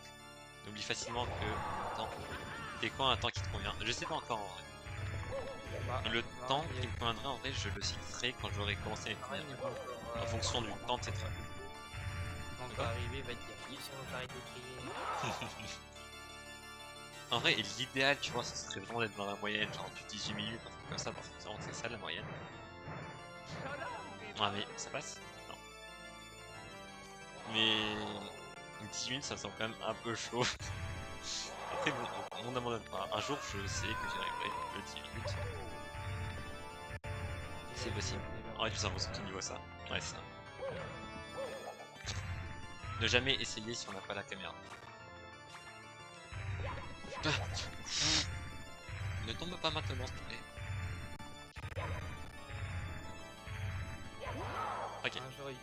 N'oublie facilement que. Attends. C'est quoi un temps qui te convient? Je sais pas encore en vrai. Bah, Le non, temps il y a- qui me conviendrait en vrai, je le citerai quand j'aurai commencé mes premières il runs. va encore, En fonction du temps de cette run. Quand il va arriver, il va te dire Yves, si on arrête de crier. En vrai, l'idéal, tu vois, ce serait vraiment d'être dans la moyenne, genre du 18 minutes, un truc comme ça, parce que c'est ça la moyenne. Ah, mais ça passe? Non. Mais 18 minutes, ça me semble quand même un peu chaud. Après, bon, on n'abandonne pas. Un jour, je sais que j'y arriverai le 10 minutes. C'est possible. En vrai, tu impossible que tu niveau ça. Ouais, c'est ça. Ne jamais essayer si on n'a pas la caméra. Ah. Ne tombe pas maintenant, s'il te plaît. Ok. Un jour, il...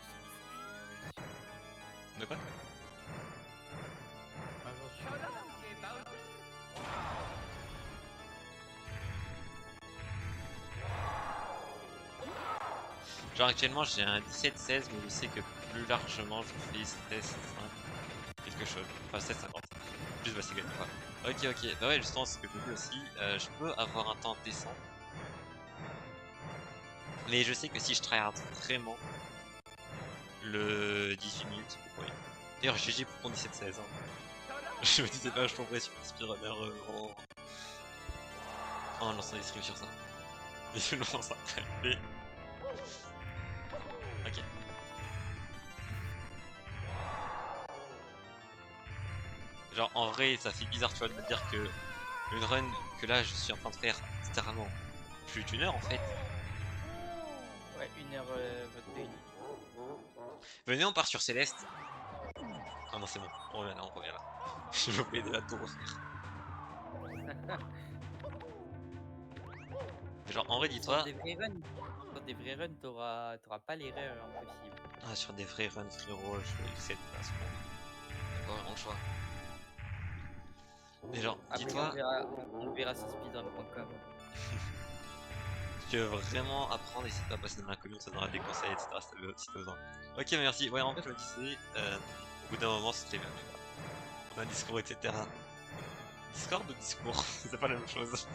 De quoi? Un jour, tu... Genre actuellement j'ai un 17-16 mais je sais que plus largement je fais 16 quelque chose. Enfin 16-50. Plus bah c'est gagné quoi. Ok. Bah ouais justement c'est ce que je dis aussi. Je peux avoir un temps décent. Mais je sais que si je tryhard vraiment le 18 minutes, oui. D'ailleurs GG pour ton 17-16 hein. Je me disais pas je tomberais sur un speedrunner Oh, lance un distribut sur ça. Et je lance un palpé. Ok. Genre, en vrai, ça fait bizarre, tu vois, de me dire que une run que là, je suis en train de faire littéralement plus d'une heure en fait. Ouais, 1h21. Venez, on part sur Céleste. Ah non, c'est bon, on revient là, on revient là. Je vais oublier de la tout refaire. Mais genre, en vrai, Sur dis-toi, des vrais runs, t'auras pas l'erreur impossible. ah, sur des vrais runs, frérot, je vais essayer de passer. T'as pas vraiment le choix. Mais genre, Après, dis-toi, on verra sur speedrun.com. si tu veux vraiment apprendre, n'hésite pas à passer dans l'inconnu, on te donnera des conseils, etc. si t'as besoin. Ok, merci. Ouais, en fait, je me disais, au bout d'un moment, c'était bien. Tu vois. On a un discours, etc. Discord ou discours? C'est pas la même chose.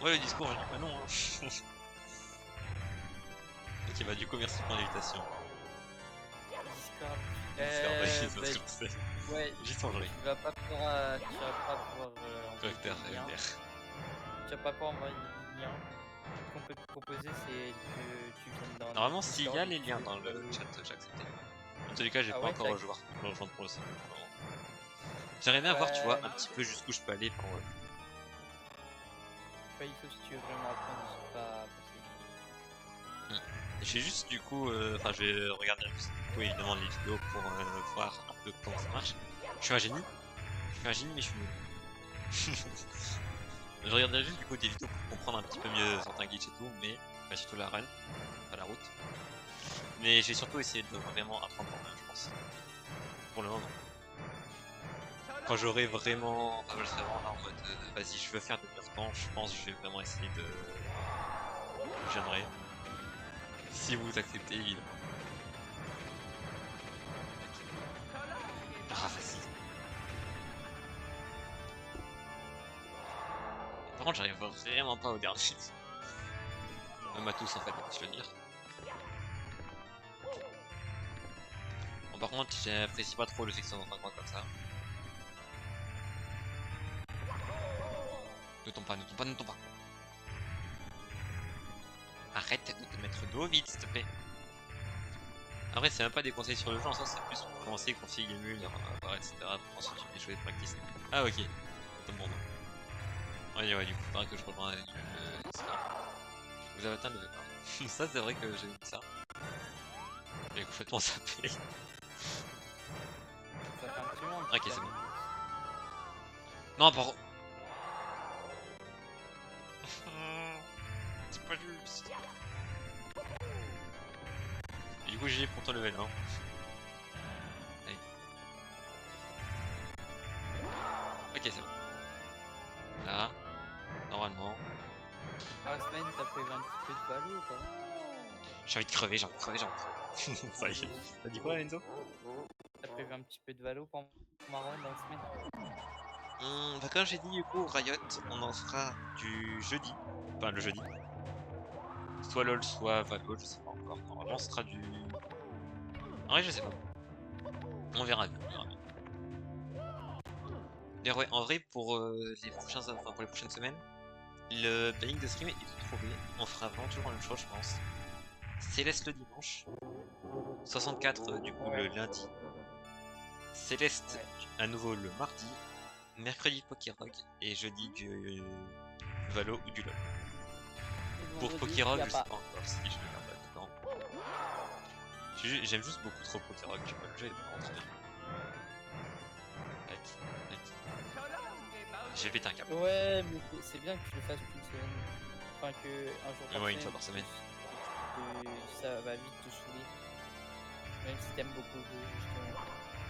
Ouais, le discours, je dis pas non. Hein. Ok, bah du coup, merci pour l'invitation. Discord. Discord, Bah, parce que c'est ouais, j'y songerai. tu vas pas pouvoir envoyer Correcteur, des liens. LDR. Tu vas pas pouvoir envoyer des liens. Ce qu'on peut te proposer, c'est que tu viennes dans Normalement, notre s'il y Discord a et les tu liens peux dans le créer- chat, j'ai accepté. En tous les cas, j'ai Ah pas ouais, encore rejoint pour le site. J'aimerais bien voir, tu vois, un petit peu jusqu'où je peux aller pour. Enfin, sauf si tu veux vraiment apprendre, n'hésite pas à passer. J'ai juste du coup, enfin, je vais regarder juste, du coup, évidemment les vidéos pour voir un peu comment ça marche. Je suis un génie. Je suis un génie, mais je suis nul. Je regarderai juste du coup des vidéos pour comprendre un petit peu mieux certains glitches et tout, mais enfin, surtout la run, pas la route. Mais j'ai surtout essayé de vraiment apprendre par moi, je pense. Pour le moment. Quand j'aurai vraiment, enfin, je serai vraiment là en mode, vas-y, je veux faire de meilleur temps, je pense que je vais vraiment essayer de. Je viendrai. Si vous acceptez, évidemment. Ah, vas-y. Par contre, j'arrive vraiment pas au dernier. Même à tous en fait, je veux dire. Bon, par contre, j'apprécie pas trop le section 150 comme ça. Ne tombe pas, ne tombe pas, ne tombe pas. Arrête de te mettre dos vite, s'il te plaît. Après, c'est même pas des conseils sur le jeu, en soi, c'est plus pour commencer, config, émule, etc. Pour ensuite tu peux jouer de practice. Ah, ok. Tombe bon. Ouais, ouais, du coup, faudra que je rejoigne le Discord. Vous avez atteint le level 1. Ça, c'est vrai que j'ai vu ça. J'ai complètement zappé. Ça fait un petit moment. Ok, c'est bon. Non, par contre. C'est pas juste. Et du coup, j'ai pour ton level 1. Allez. Ok, c'est bon. Là, normalement. Ah, semaine, t'as prévu un petit peu de valo ou pas? J'ai envie de crever, j'ai envie de crever, j'ai envie de crever. Ça y est. T'as dit quoi, Enzo? T'as prévu un petit peu de valo pour Marron dans la semaine? Bah comme j'ai dit, du coup, Riot, on en fera du jeudi. Enfin, le jeudi. Soit LoL, soit Valo, je sais pas encore. Normalement, ce sera du. En vrai, je sais pas. On verra bien, on verra bien. D'ailleurs, ouais, en vrai, pour pour les prochaines semaines, le planning de stream est tout trouvé. On fera vraiment toujours la même chose, je pense. Céleste le dimanche. 64 du coup le lundi. Céleste à nouveau le mardi. Mercredi Pokérog et jeudi du Valo ou du LoL. Pour Pokérog, je sais pas encore si je vais faire là-dedans. J'aime juste beaucoup trop Pokérog, tu vois, le jeu est vraiment très bien. J'ai pété un câble. Ouais, mais c'est bien que tu le fasses toute semaine. Enfin, que un jour par Ouais, semaine. une fois par semaine. Que ça va vite te saouler. Même si t'aimes beaucoup le jeu, justement.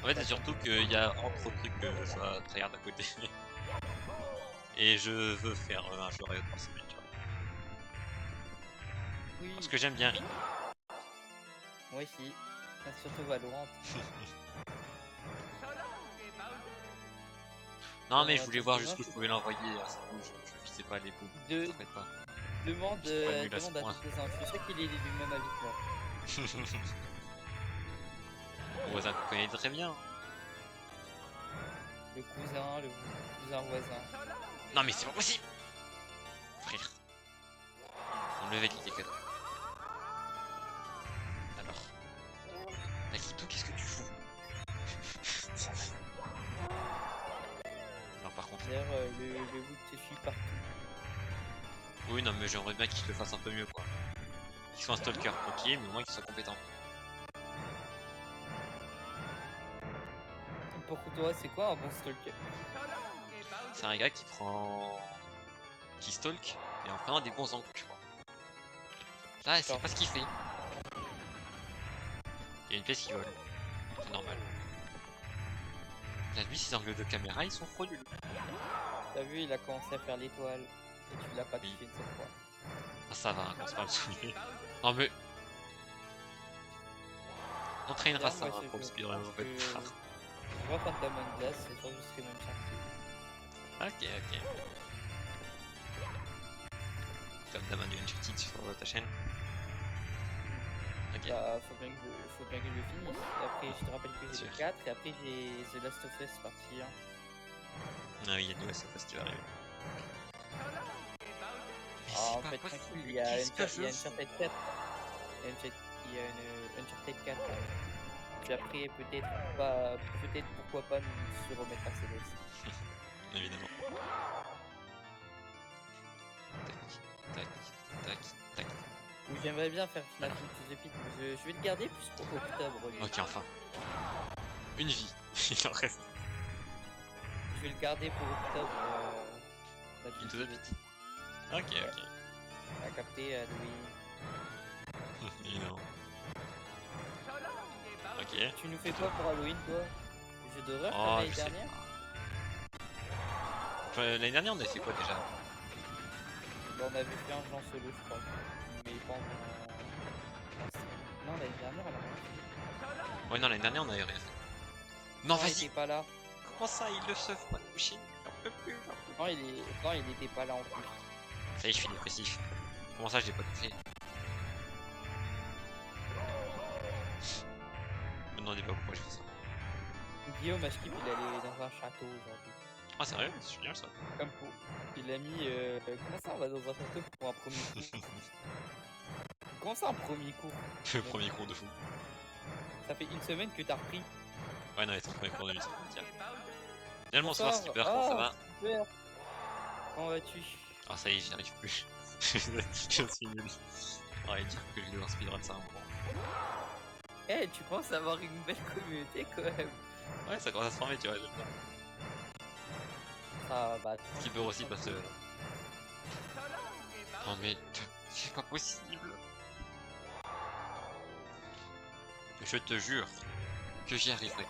En fait, c'est surtout qu'il y a trop de trucs que je sois tryhard à côté. Et je veux faire un jeu Riot par semaine, tu vois. Oui, Parce que j'aime bien Riot. moi aussi. Surtout Valorant. Non, mais je voulais voir jusqu'où je pouvais l'envoyer. Je visais pas les bouts. De- T'en fais pas. Demande, Je suis pas nul à ce demande à point. tes cousins. Je sais qu'il est du même avis que moi. Mon voisin te connaît très bien. Le cousin voisin. Non mais c'est pas possible. Frère. On me dit quelqu'un. Alors. Nakito, qu'est-ce que tu fous? Alors par contre. D'ailleurs, le bout te suit partout. Oui non mais j'aimerais bien qu'il le fasse un peu mieux quoi. Qu'il soit un stalker, ok, mais au moins qu'il soit compétent. Pour toi, c'est quoi un bon stalker? C'est un gars qui prend. Qui stalk et en prenant des bons angles, tu vois. Là, c'est Genre. pas ce qu'il fait. Il y a une pièce qui vole. C'est normal. Là, lui, ses angles de caméra, ils sont frauduleux. T'as vu, il a commencé à faire l'étoile. Et tu l'as pas touché une seule fois. Ah, ça va, hein, on se parle souligner. Non, mais. On traînera ça Moi, hein, pour le speedrun, en fait. Je vois Phantom Glass, c'est sûr que je serai même chargé. Ok. Comme t'as du Uncharted sur ta chaîne. Ok. Bah, faut bien que je le finisse. Et après, je te rappelle que j'ai Sûr. le 4, et après, j'ai The Last of Us partie 1. Ah oui, il y a du Last of Us qui va arriver. Mais Ah, c'est en pas fait, possible, tranquille, il mais y a qu'est-ce que je fous Uncharted 4. Il y a une Uncharted 4. Puis après, peut-être pourquoi pas se remettre à Céleste. Évidemment. Tac. Ou j'aimerais bien faire FNAF Into the Pit, mais je vais le garder plus pour octobre. lui. Ok, enfin. Une vie. Il en reste. Je vais le garder pour octobre. FNAF Into the Pit. Ok. T'as capté, Louis. Évidemment. Ok. Tu nous fais quoi pour Halloween, toi? Jeu d'horreur Oh, comme l'année je sais dernière? Enfin, l'année dernière, on avait fait quoi déjà? Bah, on avait fait un Jean Solo, je crois. Mais pas en. Non, l'année dernière, on a rien fait. Ouais, non, l'année dernière, on avait rien fait. Non, Il vas-y! était pas là. Comment ça, il le sauve pas, Kushi? J'en peux plus. Non, il était pas là en plus. Ça y est, je suis dépressif. Comment ça, je l'ai pas tout fait? Me demandez pas pourquoi je fais ça. Guillaume Ashkip, il allait dans un château aujourd'hui. Ah, c'est vrai, c'est génial ça. Comme pour. Il a mis. Comment ça, on va dans un château pour un premier cours? Comment ça, un premier cours? Le premier cours de fou. Ça fait une semaine que t'as repris. Ouais, non, c'est le premier cours de lui, tiens. Finalement, bonsoir, Skipper, comment ça va? Super. Comment vas-tu? Ah, ça y est, j'y arrive plus. Je suis nul. On va dire que je vais devoir speedrun ça un moment. Eh, tu penses avoir une belle communauté quand même. Ouais, ça commence à se former, tu vois, j'aime bien. Ah bah. Skipper aussi parce que. Non, mais c'est pas possible. Je te jure que j'y arriverai.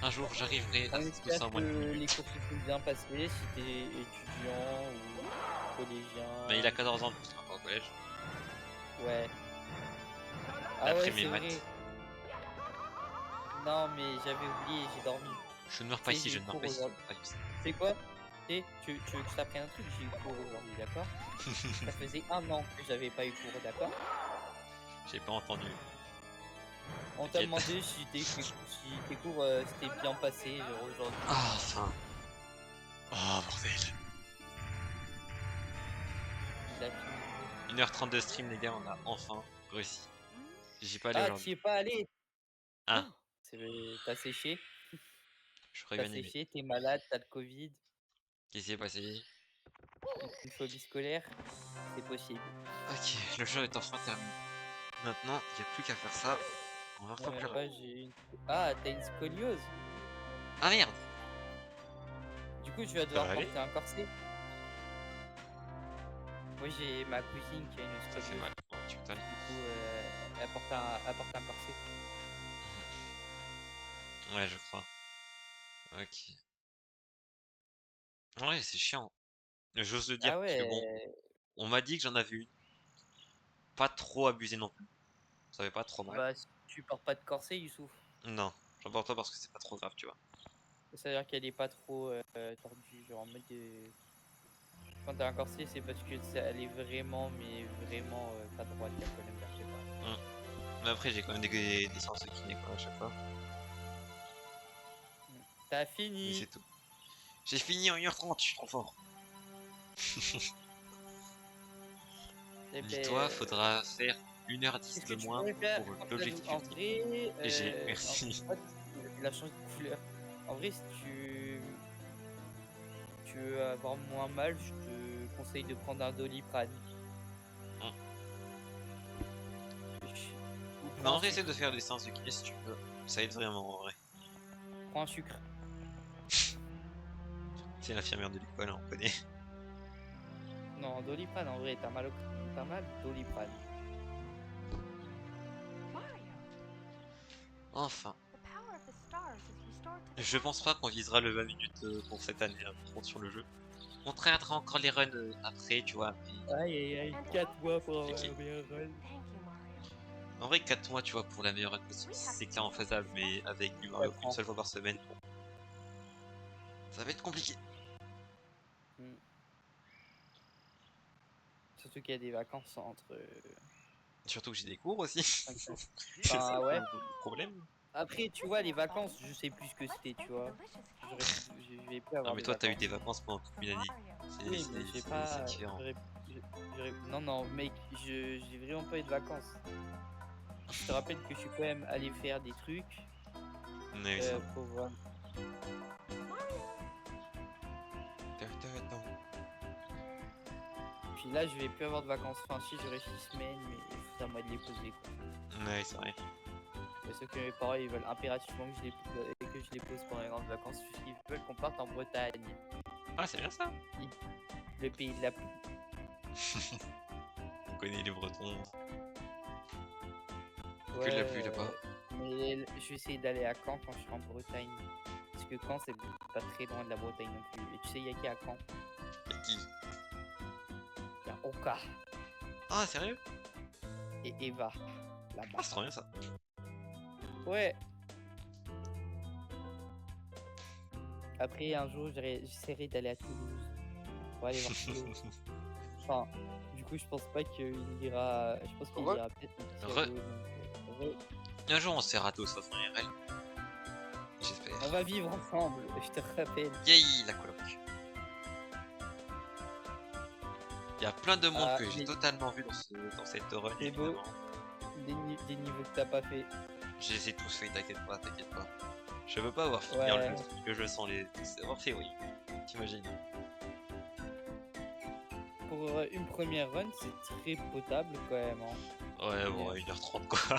Un jour, j'arriverai à On tout espère ça en que moins de 10 les minutes. cours se sont bien passés si t'es étudiant ou collégien. Mais il a 14 ans, donc il sera pas au collège. Ouais. Après Ah ouais, mes c'est maths. vrai. Non, mais j'avais oublié, j'ai dormi. Je ne meurs pas Tu sais, ici, j'ai je ne meurs cours pas ici. aujourd'hui. C'est quoi? Tu veux que je t'apprenne un truc? J'ai eu cours aujourd'hui, d'accord? Ça faisait un an que j'avais pas eu cours, d'accord? J'ai pas entendu. On t'a T'inquiète. demandé si tes cours s'étaient bien passés genre aujourd'hui. Ah, enfin. Oh, bordel. Il a fini. 1h30 de stream, les gars, on a enfin réussi. J'y pas allé Ah, aujourd'hui. t'y es pas allé? Ah, T'as séché? j'aurais T'as bien aimé. séché, t'es malade, t'as le Covid, Qu'est-ce qui s'est passé? une phobie scolaire, c'est possible. Ok, le jeu est enfin terminé. Maintenant, il n'y a plus qu'à faire ça. On va Moi refaire même plus pas, rien. j'ai une. Ah, t'as une scoliose. Ah merde! Du coup, tu vas Ça devoir va aller? porter un corset. Moi, j'ai ma cousine qui a une Ça fait scoliose. mal. Bon, tu m'étonnes. Du coup, elle porte un corset. Ouais, je crois. Ok. Ouais, c'est chiant. J'ose le dire Ah parce que bon, ouais, on m'a dit que j'en avais une. Pas trop abusé non plus. Ça fait pas trop mal. bah si tu portes pas de corset, Youssouf. Non, j'en porte pas parce que c'est pas trop grave, tu vois. Ça veut dire qu'elle est pas trop tordue, genre en mode quand t'as un corset, c'est parce que elle est vraiment, mais vraiment pas droite, il y a problème vertébral. Mais après, j'ai quand même des séances de kiné quoi, à chaque fois. T'as Mais fini. c'est tout. J'ai fini en 1h30, je suis trop fort. Et Dis toi, ben, faudra faire 1h10 qu'est-ce de que tu moins pourrais faire? pour l'objectif En ultime. vrai, Et j'ai, en merci. fait, il a changé de couleur. En vrai, si tu veux avoir moins mal, je te conseille de prendre un Doliprane. Hum. Ch ou Mais prends en un vrai, essaie de sucre, faire des séances de kiné si tu veux. Ça aide vraiment en vrai. prends un sucre. C'est l'infirmière de l'école, hein, on connaît. Non, Doliprane en vrai, tu mal, Doliprane. Mario, Enfin. the power of the stars is restored to the Je pense pas castle. qu'on visera le 20 minutes pour cette année, hein, par contre, sur le jeu. On traitera encore les runs après, tu vois, mais... Aïe aïe aïe, And to 4 help mois us pour avoir Ok. un meilleur run. Thank you, Mario. En vrai, 4 mois, tu vois, pour la meilleure run possible, We have c'est clairement faisable, mais avec du Mario 4 une ans. seule fois par semaine, bon, ça va être compliqué. Hmm. Surtout qu'il y a des vacances entre Surtout que j'ai des cours aussi. 5 5. C'est ça Enfin ouais. le problème. Après, tu vois, les vacances, je sais plus ce que c'était, tu vois. Je vais plus Non, avoir mais des toi, t'as eu vacances. des vacances pendant toute une année. Oui, mais j'ai C'est pas. différent. Non, non, mec, j'ai vraiment pas eu de vacances. Je te rappelle que je suis quand même allé faire des trucs Mais ça. pour voir. Puis là, je vais plus avoir de vacances. Enfin, si j'aurai 6 semaines, mais il faut à moi de les poser, quoi. Ouais, c'est vrai. Parce que mes parents, ils veulent impérativement que je les pose pendant les grandes vacances. Ils veulent qu'on parte en Bretagne, Ah, c'est bien ça. le pays de la pluie. On connaît les Bretons. Que de la pluie là-bas. Mais je vais essayer d'aller à Caen quand je serai en Bretagne. Parce que Caen, c'est pas très loin de la Bretagne non plus. Et tu sais, il y a qui à Caen? Y'a qui? Il y a Oka Ah, sérieux? et Eva, Ah, là-bas. c'est trop bien ça. Ouais. Après, un jour, j'essaierai d'aller à Toulouse pour aller voir Toulouse. Enfin, du coup, je pense pas qu'il ira. Je pense qu'il Ouais. ira peut-être au petit Re- Ado, donc, ouais. Un jour, on se fera tous en IRL. J'espère. On va vivre ensemble, je te rappelle. Yay, la coloc. Il y a plein de monde Ah, que j'ai mais- totalement vu dans cette run, C'est beau. évidemment. Des niveaux que t'as pas fait. Je les ai tous fait, t'inquiète pas, t'inquiète pas. Je veux pas avoir fini le Ouais. jeu, parce que je sens les tous avoir fait, oui. T'imagines. Pour une première run, c'est très potable quand même. Hein. Ouais, bon, 1h30 quoi.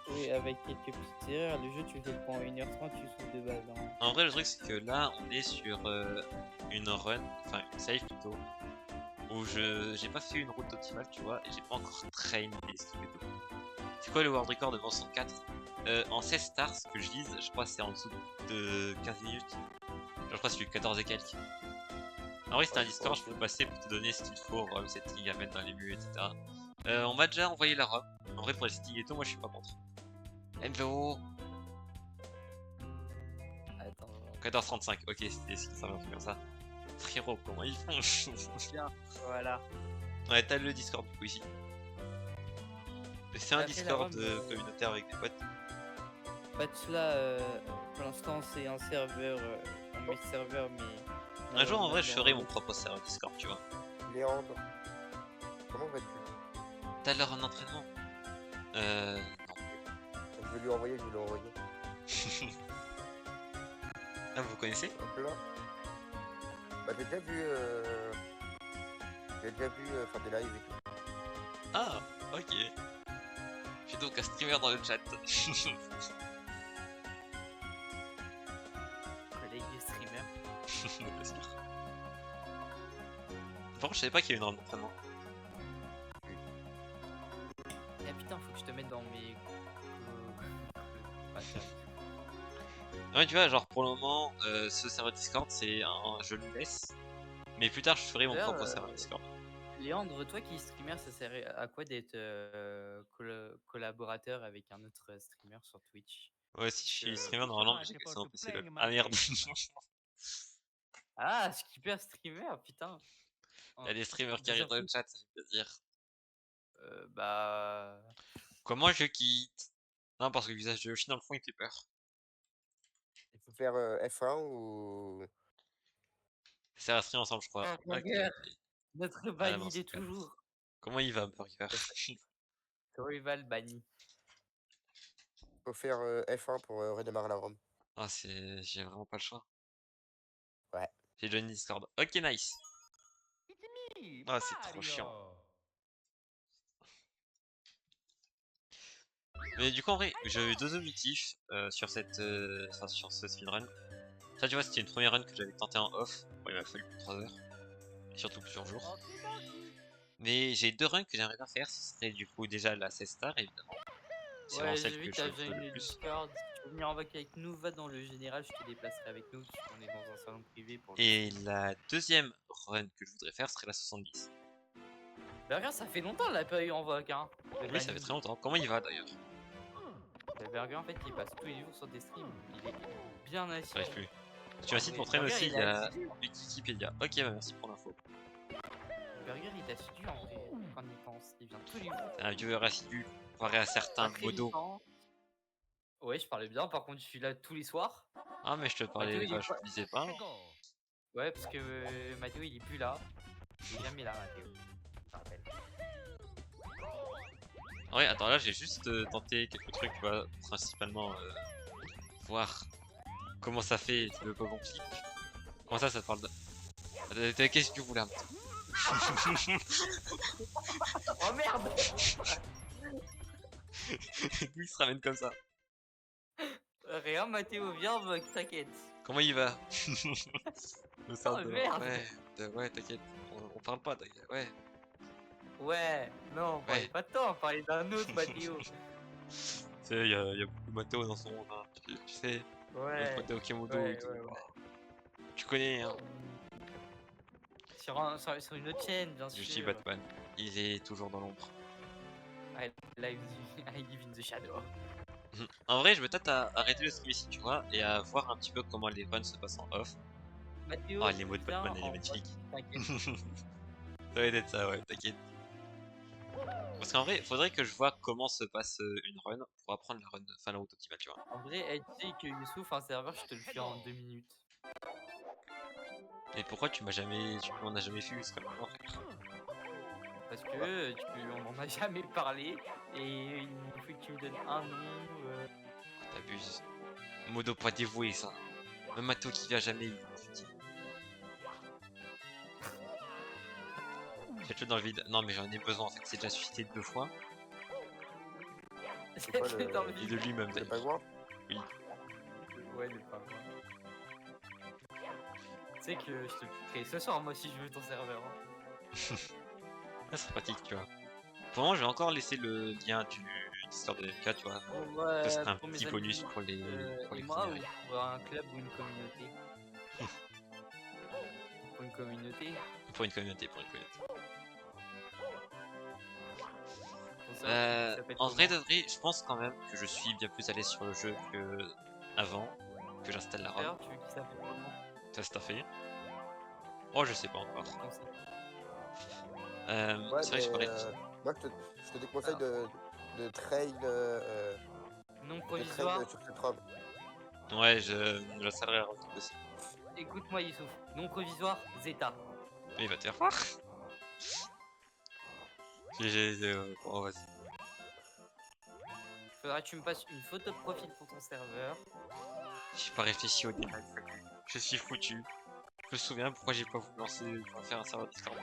Oui, avec quelques petites erreurs, le jeu tu fais le point en 1h30, tu souffles de base. Hein. En vrai, le truc, c'est que là, on est sur une run, enfin une save plutôt, où j'ai pas fait une route optimale, tu vois, et j'ai pas encore train les skips et tout. C'est quoi le world record de 104? En 16 stars, ce que je vise, je crois que c'est en dessous de 15 minutes. Genre, je crois que c'est du 14 et quelques. En vrai, c'est un Ouais, Discord, je peux passer pour te donner ce qu'il faut, ROM, setting à mettre dans les menus, etc. On m'a déjà envoyé la ROM. En vrai, pour les settings et tout, moi je suis pas contre. MVO Attends, 14h35, ok, c'était ce qui servait un truc comme ça. Frérot, comment ils font? tiens, voilà. Ouais, t'as le Discord du coup ici. C'est un Après, la Discord ROM, communautaire avec des potes. Patch là, pour l'instant c'est un serveur, un multi-serveur, mais. Un jour, en vrai, je ferai mon malheureusement, propre serveur Discord, tu vois. Léandre, comment vas-tu? T'as l'heure en entraînement non. Je vais lui envoyer, je vais lui envoyer. Ah, vous connaissez? Hop là. Bah j'ai déjà vu faire des lives et tout. Ah, ok. Je suis donc un streamer dans le chat. collègue du streamer. Bien sûr. Par contre, je savais pas qu'il y avait une heure d'entraînement. Ah putain, faut que je te mette dans mes. Ouais, tu vois, genre pour le moment, ce serveur Discord, je le laisse. Mais plus tard, je ferai mon D'ailleurs, propre serveur Discord. Léandre, toi qui es streamer, ça sert à quoi d'être collaborateur avec un autre streamer sur Twitch? Ouais, si je suis que- streamer, normalement, j'ai que ça en PC lol. Ah merde! Ah, skipper streamer, putain. Y'a des streamers qui Déjà arrivent dans le fou. chat, ça fait plaisir. Bah. Comment je quitte? Non, parce que le visage de Yoshi dans le fond, il fait peur. Il faut faire F1 ou C'est resté ensemble, je crois. Ah, Ok. Burger, notre Ah, banni non, de c'est pas- toujours. Comment il va, Burger? Rival banni. Faut faire F1 pour redémarrer la ROM. Ah, c'est... J'ai vraiment pas le choix. Ouais. J'ai join Discord. Ok, nice. Ah, c'est trop chiant. Mais du coup, en vrai, j'avais deux objectifs sur cette, enfin, sur ce speedrun. Ça, tu vois, c'était une première run que j'avais tenté en off. Bon, il m'a fallu 3 heures. Et surtout plusieurs jours. Mais j'ai deux runs que j'aimerais bien faire. Ce serait du coup déjà la 16 star, évidemment. C'est vraiment Ouais, celle j'ai vu que que je t'as veux le une plus. Discord. Si tu veux venir en vac avec nous, va dans le général, je te déplacerai avec nous, puisqu'on est dans un salon privé pour le Et stream. la deuxième run que je voudrais faire serait la 70. Burger, ça fait longtemps, on l'a pas eu en voc, hein. Le Oui, ça fait banni. très longtemps. Comment il va d'ailleurs? Le Burger, en fait, il passe tous les jours sur des streams. Il est bien assis. J'arrive plus. Tu m'as cité Ouais, pour train Burger, aussi, il il y est a assidu. Wikipédia. Ok, bah merci pour l'info. Burger, il est assidu en vrai, quand il pense. Il vient tous les jours. C'est un viewer assidu comparé à certains Pas très modos. vivant. Ouais, je parlais bien, par contre, je suis là tous les soirs. Ah, mais je te Mathéo, parlais, il enfin, est je pas. te disais pas. Ouais, parce que Mathéo, il est plus là. Il est jamais là, Mathéo. Je te rappelle. Ouais, attends, là j'ai juste tenté quelques trucs, tu vois, principalement voir comment ça fait le Pogon Click. Comment ça te parle de. Qu'est-ce que tu voulais un petit Oh merde! D'où il se ramène comme ça? Rien, Mathéo, viens, Vogue, t'inquiète. Comment il va? Le Oh sort de... merde! Ouais, t'inquiète, on parle pas, t'inquiète, ouais, Ouais, non, on parlait ouais. pas de toi, on parlait d'un autre Mathéo. Tu sais, y a beaucoup de Mathéo dans son monde, hein. Tu sais, notre Ouais, Mathéo Kemodo et ouais, tout. ouais, ouais. Tu connais, hein. Sur une autre chaîne, bien Je suis sûr. Batman, il est toujours dans l'ombre. I live, I live in the shadow. En vrai, je me tâte à arrêter le stream ici, tu vois, et à voir un petit peu comment les runs se passent en off. Mathéo, Oh, les mots de viens Batman, elle est en vote, magnifique. t'inquiète. Ça va être ça, ouais, t'inquiète. Parce qu'en vrai, faudrait que je vois comment se passe une run pour apprendre la run, enfin la route optimale, tu vois. En vrai, tu sais que Youssouf, un serveur, je te le fais en 2 minutes. Et pourquoi tu m'en as jamais fait jusqu'à maintenant, frère? Parce que on en a jamais parlé et il faut que tu me donnes un nom. T'abuses. Modo pas dévoué, ça. Même Mato qui vient jamais, il jette-le dans le vide. Non, mais j'en ai besoin en fait, c'est déjà suscité 2 fois. C'est quoi C'est dans le Et vide. de lui-même le d'ailleurs. pingouin? Oui. Ouais, le pas moi. Tu sais que je te crée ce soir, moi, si je veux ton serveur. Hein. Ça serait pratique, tu vois. Pour le moment, je vais encore laisser le lien du Discord de MK, tu vois. Ce serait un Pour mes petit amis, bonus pour les et moi, ou premiers. pour un club ou une communauté. Pour une communauté. Pour une communauté, pour une communauté. Ton serveur qui s'appelle En vrai de comment? vrai, je pense quand même que je suis bien plus à l'aise sur le jeu que avant que j'installe la ROM. Serveur, tu veux qu'il s'appelle comment? Ça c'est fait. Oh, je sais pas encore. Ton site. Ouais, C'est vrai que je mais ferais. moi je te déconseille de trail, Nom de provisoire. trail sur cette ROM. Ouais, j'installerai la ROM aussi. Écoute-moi, Youssouf. Nom provisoire, Zeta. Mais il va te faire voir. Oh, vas-y. Faudra que tu me passes une photo de profil pour ton serveur. J'ai pas réfléchi au début. Je suis foutu. Je me souviens pourquoi j'ai pas voulu faire un serveur Discord.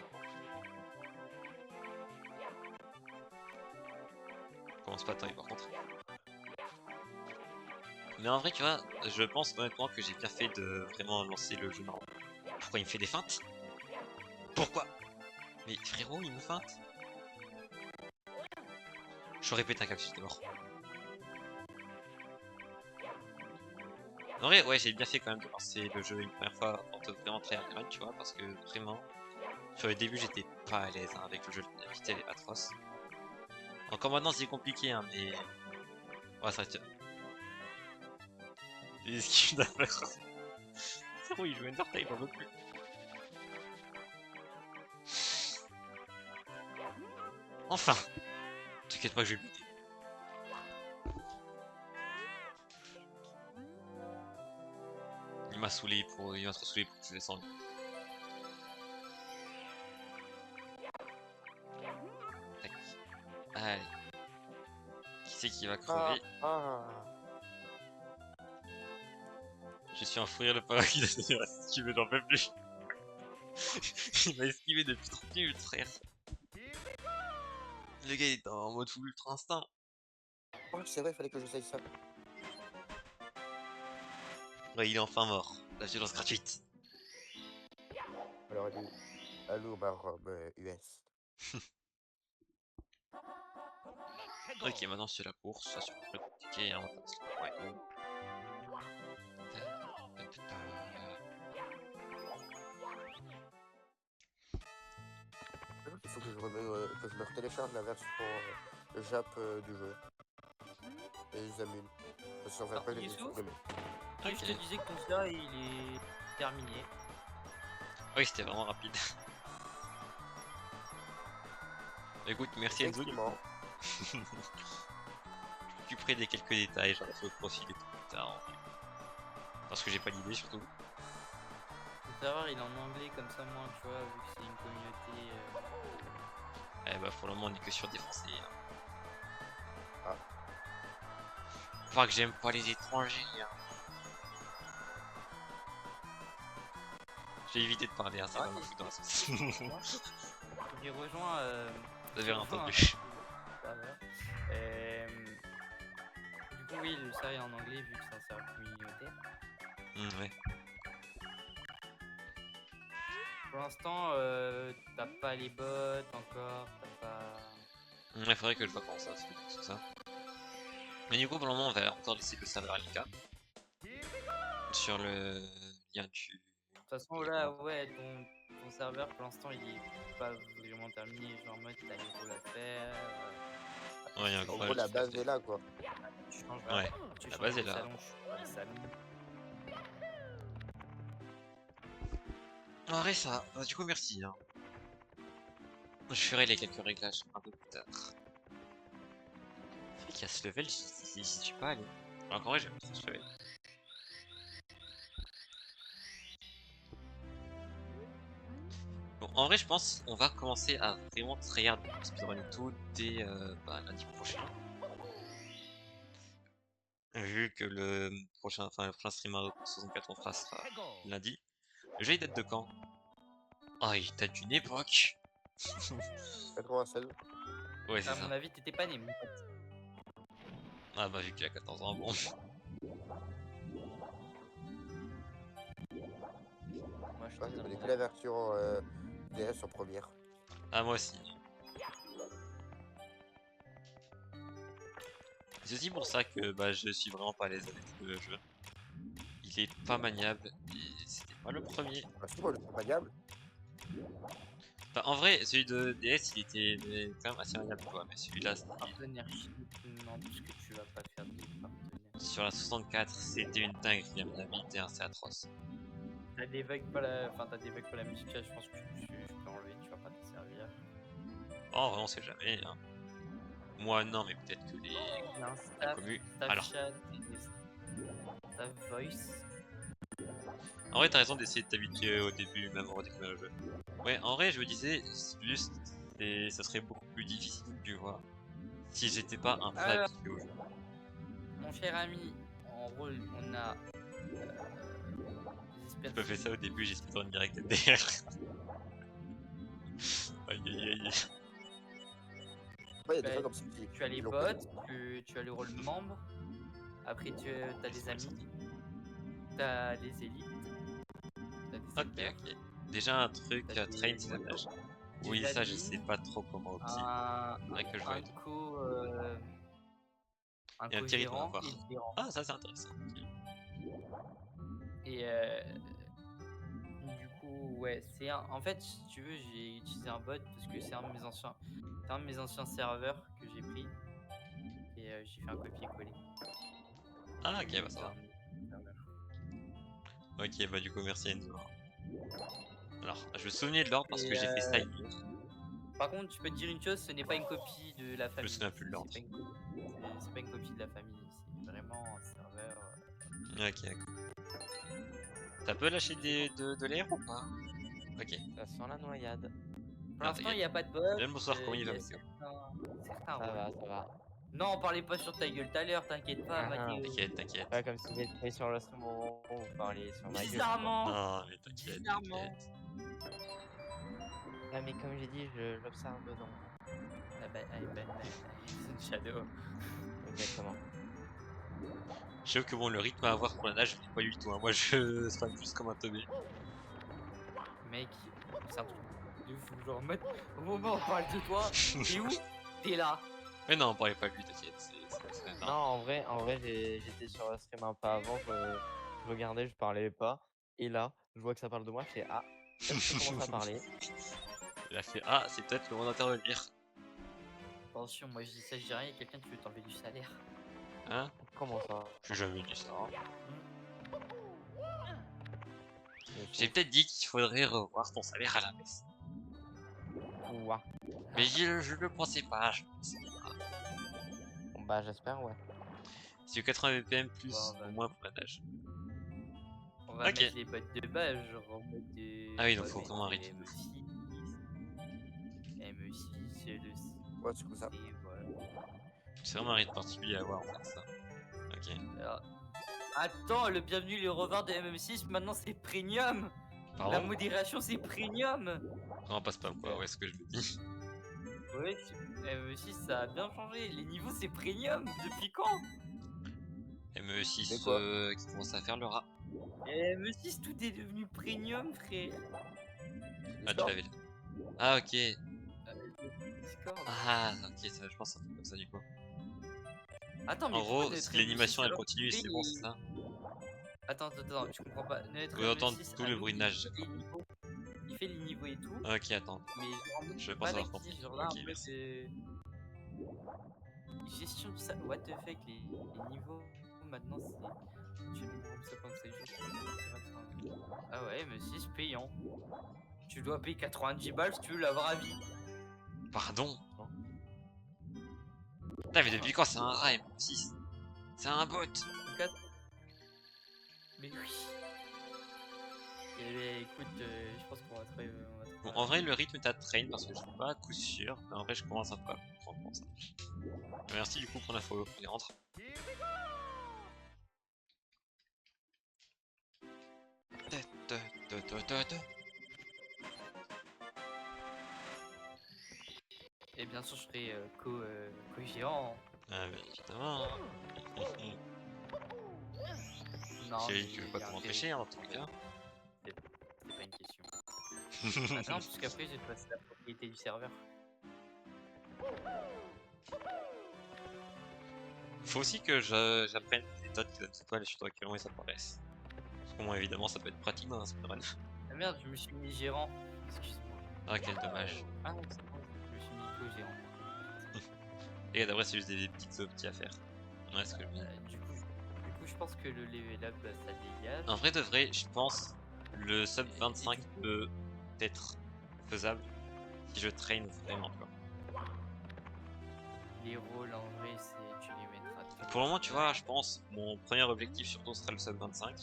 Commence pas à tailler par contre. Mais en vrai, tu vois, je pense honnêtement que j'ai bien fait de vraiment lancer le jeu normal. Pourquoi il me fait des feintes? Pourquoi? Mais frérot, il me feinte. J'aurais pété un câble si j'étais mort. En vrai, ouais, j'ai bien fait quand même de lancer le jeu une première fois avant de vraiment tryhard les runs, tu vois, parce que vraiment, sur le début, j'étais pas à l'aise hein, avec le jeu, la vitesse elle est atroce. Encore maintenant, c'est compliqué, hein, mais. Ouais, ça tient. Les skins d'affaires. C'est bon, il joue Undertale, il en veut plus. Enfin! T'inquiète pas que je vais le buter. Il m'a trop saoulé pour que je descende. sais qu'il va Ah, crever. ah. Je suis enfoui le paradis de esquiver, j'en peux plus. Il m'a esquivé depuis 30 minutes, frère. Le gars il est en mode full ultra instinct. Oh, c'est vrai, il fallait que j'essaye ça. Ouais, il est enfin mort. La violence gratuite. Alors, allô, ma robe US. Ok, maintenant c'est la course. Ça c'est plus compliqué. Hein, ouais, tout. Il faut que que je me retélécharge la version Jap du jeu. Et ils amènent. Parce que j'en fais Alors, pas les Youssouf, supprimer. je te disais que ton gars il est terminé. Oui, c'était vraiment rapide. Écoute, merci Enzo. Effectivement. Tu pris des quelques détails, genre faut profil et tout plus tard. Parce que j'ai pas l'idée surtout. Le serveur il est en anglais comme ça, moi, tu vois, vu que c'est une communauté. Eh bah pour le moment on est que sur des français. Hein. Ah. Pas que j'aime pas les étrangers. Hein. J'ai évité de parler, hein, ça va me foutre dans la sauce. J'ai rejoint. Vous avez entendu. Serveur. Du coup, oui, le serveur est en anglais vu que c'est un serveur communautaire. Ouais. Pour l'instant, t'as pas les bots encore, t'as pas. Il faudrait que je vois comment ça se fait tout ça. Mais du coup pour le moment on va encore laisser le serveur Alika. Sur le lien du... De toute façon, là, ouais, ton serveur pour l'instant il est pas vraiment terminé. Genre, en mode, t'as les rôles à faire. Ouais, il y a En encore gros, pas la mal de base trucs à est là, quoi. Tu changes Ouais, tu la changes base de est là. salon, je suis dans les salons. En vrai ça, bah, du coup merci. Hein. Je ferai les quelques réglages un peu plus tard. C'est vrai qu'il y a ce level, j'y suis pas allé. Alors qu'en vrai j'aime trop ce level. Bon, en vrai je pense on va commencer à vraiment tryhard speedrun et tout dès lundi prochain. Vu que le prochain stream à 64 on fera sera lundi. Le jeu il date de quand? Ah, il date d'une époque. 96. Ouais, c'est À ça. mon avis, t'étais pas né, mon pote. Ah bah vu qu'il a 14 ans, bon. Moi, je Ouais, te je connais dis. que la version DS en première. Ah moi aussi. C'est aussi pour ça que bah, je suis vraiment pas à l'aise avec le jeu. Il est pas maniable et c'était pas le premier. Ah, si, moi, le plus maniable. Bah, en vrai, celui de DS il était quand même assez maniable quoi, mais celui-là Partenaire chimique, non, parce que tu vas pas faire des partenaires. sur la 64 c'était une dinguerie à maniabilité, hein, c'est atroce. T'as des bugs pas la. Enfin, t'as des bugs pas la musique, là, je pense que tu peux enlever, tu vas pas t'en servir. Oh, on sait jamais. Hein. Moi non, mais peut-être que les Il y a un la staff, commu. staff Alors, chat et des staff voice. en vrai t'as raison d'essayer de t'habituer au début, même au découvrir le jeu. Ouais, en vrai je me disais juste, ça serait beaucoup plus difficile, tu vois, si j'étais pas un vrai Alors, habitué au jeu. mon cher ami, en rôle, on a. J'ai pas fait ça au début, j'ai speedrun direct MDR. Aïe aïe aïe. Ouais, il y a des Bah, fois comme ça tu as les l'ont bots, connu. tu as le rôle membre, après tu as des amis, tu as des élites, tu as des Ok, ok. Déjà un truc T'as train des c'est la motos, nage. des Oui, ça je admins, sais pas trop comment opti. Faudrait que je vois un et tout. co, un Il y a un petit rythme à co-gérant voir. et le gérant. Ah, ça c'est intéressant. Ok. Et du coup, ouais, en fait, si tu veux, j'ai utilisé un bot parce que c'est un de mes anciens serveurs que j'ai pris et j'ai fait un copier-coller. Ah, ok, bah ça va. Un serveur. Ok, bah du coup, merci Enzo. Alors, je me souvenais de l'ordre parce que Et, j'ai fait ça hier. Par contre, je peux te dire une chose, ce n'est pas une copie de la famille. souviens plus de l'ordre. C'est pas une copie de la famille, c'est vraiment un serveur. Ok, d'accord. Ça peut lâcher de l'air ou pas? Ok. Ça sent la noyade. Pour l'instant, il n'y a pas de bug. Bien le bonsoir, comment il va, y a monsieur? certains Ça rôles. va, ça va. Non, parlez pas sur ta gueule tout à l'heure, t'inquiète pas, Ah, Mathéo. T'inquiète, t'inquiète. Pas comme si j'étais sur le stream au moment où vous parliez sur ma gueule. Bizarrement. Non, mais t'inquiète, Bizarrement. t'inquiète. Ah, mais comme j'ai dit, j'observe dedans. Ah bah, Shadow. Exactement. Je sais que bon, le rythme à avoir pour la nage, je l'ai pas du tout. Hein. Moi, je spam juste comme un teubé. Mec, c'est un truc de fou. Genre, en mode, au moment où on parle de toi, t'es où? T'es là. Mais non, parlez pas de lui, t'inquiète. Non, en vrai, j'étais sur le stream un peu avant, je regardais, je parlais pas. Et là, je vois que ça parle de moi, je fais ah, peut-être que je commence à parler. Il a fait ah, c'est peut-être le moment d'intervenir. Attention, moi je dis ça, je dis rien, il y a quelqu'un qui veut t'enlever du salaire. Hein? Comment ça? J'ai jamais dit ça. Mais J'ai peut-être dit qu'il faudrait revoir ton salaire à la baisse. Ouah. Mais je le pensais pas. Bon, bah, j'espère, ouais. C'est du 80 BPM plus Bon, bah. au moins pour la nage. On va Ok. mettre les bottes de base, genre en mode de... Ah oui, donc on va faut mettre vraiment un rythme. ME6, le Ouais, c'est comme ça. C, voilà. C'est vraiment un rythme particulier à avoir en fait ça. Ok. Alors, attends, le bienvenu les revards de MM6, maintenant c'est premium. La Pardon? modération c'est premium. Non, passe pas quoi, ouais, ce que je le dis. Ouais, MM6 ça a bien changé. Les niveaux c'est premium. Depuis quand? ME6 C'est quoi qui commence à faire le rat. MM6 tout est devenu premium, frère. Ah, tu l'avais là. Ah, ok. Discord. Ah, ok, ça, je pense que c'est un truc comme ça du coup. Attends, mais En pourquoi gros, notre si l'animation M6 elle alors continue, c'est bon, c'est ça? Attends, je comprends pas. Notre Vous entendez M6 tout à le nous, bruit de nage. Il fait les niveaux et tout. Ok, attends. Mais genre, Je pas pense avoir d'actif, compris. genre là, Ok, un peu merci. de gestion du ça. What the fuck, les niveaux maintenant c'est. Tu me rends ça comme ça, ah ouais, mais si c'est payant. Tu dois payer 90 balles si tu veux l'avoir à vie. Pardon? Putain, mais depuis quand c'est un rat M6? C'est un bot! Mais oui. Et ben, écoute, je pense qu'on va trouver. Bon, en vrai, le rythme t'a train parce que je suis pas à coup sûr, mais en vrai, je commence un peu à comprendre comment ça marche. Merci du coup pour l'info, il rentre. Et bien sûr, je ferai co-géant. Ah, mais évidemment. Non, J'ai mais que y pas a un t'empêcher hein, dans tous les cas. C'est pas une question. Ah non, parce qu'après, j'ai passé la propriété du serveur. Faut aussi que j'apprenne des méthodes qui donnent cette toile sur quel moment ils apparaissent. Parce que moi, évidemment, ça peut être pratique dans un speedrun. Ah merde, je me suis mis gérant. Excuse-moi. Ah, quel dommage. Ah non, c'est bon, je me suis mis co-gérant. Et d'après, c'est juste des petites optis à faire. Ouais, ce que je me dis. Du coup, je pense que le level up, ça dégage. En vrai de vrai, je pense le sub 25 peut être faisable si je traîne vraiment quoi. Les rôles, en vrai, tu les mettras. Pour le moment, tu vois, je pense mon premier objectif surtout sera le sub 25.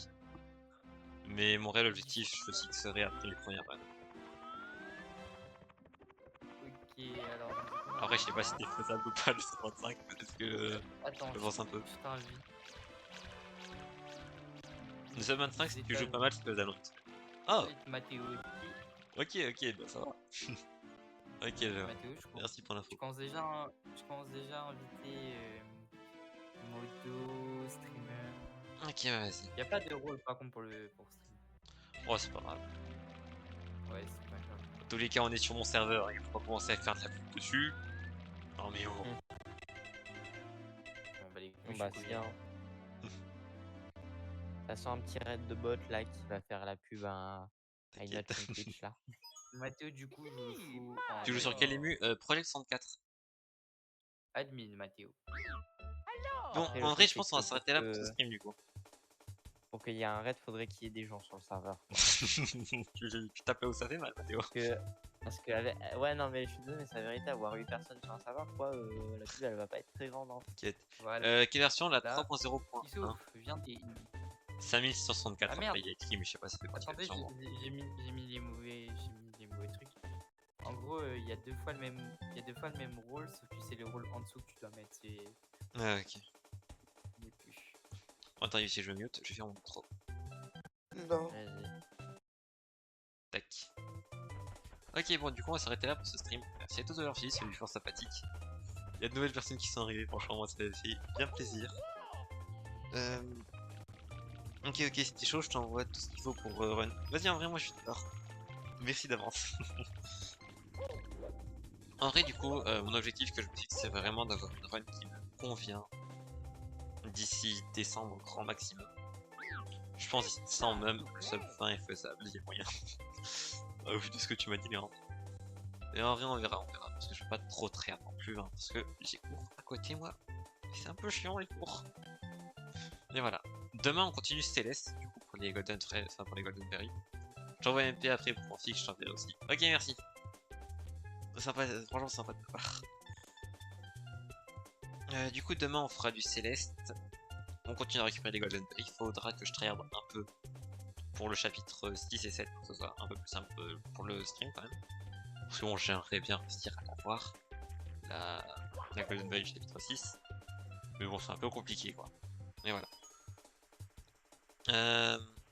Mais mon réel objectif, je le fixerai après les premières runs. Ok, alors. Après, je sais pas si c'est faisable ou pas le sub 25, peut-être que Attends, je pense un peu. je t'invite. Le sub 25, si C'est tu pas- joues pas mal, c'est faisable. Oh, Mathéo, ok, bah ça va. Ok, je vois. Mathéo, Merci pour l'info. je commence déjà à inviter modo, streamer. Ok, bah vas-y. Y a pas de rôle par contre pour stream. Oh, c'est pas grave. Ouais, c'est pas grave. Dans tous les cas, on est sur mon serveur, il faut pas commencer à faire de la pub dessus. Non mais oh. Bon, bah, les couilles, Bon, je bah, suis si, hein. Ça sent un petit raid de bot là qui va faire la pub à une T'inquiète. autre chaîne Twitch là. Mathéo, du coup, je le fous en Tu joues sur quel ému? Project 64. admin, Mathéo. Bon, Après, le en truc, vrai, je c'est pense qu'on va que s'arrêter là pour pour ce que- stream du coup. Pour qu'il y ait un raid, faudrait qu'il y ait des gens sur le serveur. Tu tapes là où ça fait mal, Mathéo. Parce que ouais, non, mais je suis désolé, mais c'est la vérité, avoir 8 personnes sur un serveur, quoi, la pub elle va pas être très grande. Hein. T'inquiète. Voilà. Quelle version? La Là. 3.0.1. Issouf, viens t'es. 5664 Ah, merde. après il y a écrit, mais je sais pas si ça fait partie de la Attendez, version. j'ai mis les mauvais trucs. En gros, il y a deux fois le même, il y a deux fois le même rôle, sauf que c'est le rôle en dessous que tu dois mettre. C'est Ah, ok. n'est plus. Bon, attends, si je me mute, je vais faire mon intro. Non. Vas-y. Tac. Ok, bon, du coup, on va s'arrêter là pour ce stream. Merci à tous d'avoir suivi, c'est du fort sympathique. Il y a de nouvelles personnes qui sont arrivées, franchement, moi, ça fait bien plaisir. Ok, c'était chaud, je t'envoie tout ce qu'il faut pour run. Vas-y, en vrai, moi, je suis d'accord. Merci d'avance. En vrai, du coup, mon objectif que je me fixe, c'est vraiment d'avoir une run qui me convient d'ici décembre au grand maximum. Je pense sans même que sub 20 est faisable, il y a moyen. Au vu de ce que tu m'as dit, Léon. Et en vrai, on verra, parce que je vais pas trop tryhard non plus, hein, parce que j'ai cours à côté, moi. Et c'est un peu chiant, les cours. Et voilà. Demain, on continue Céleste, du coup, pour les Golden Trail, enfin, pour les Golden Berry. Je t'envoie MP après pour Config, je t'enverrai aussi. Ok, merci. Sympa, franchement sympa de ta part. Du coup, demain, on fera du Céleste. On continue à récupérer les Golden Berry. Il faudra que je tryhard un peu pour le chapitre 6 et 7 pour que ce soit un peu plus simple pour le stream quand même. Parce que bon, j'aimerais bien réussir à l'avoir. La Golden Berry du chapitre 6. Mais bon, c'est un peu compliqué quoi. Mais voilà.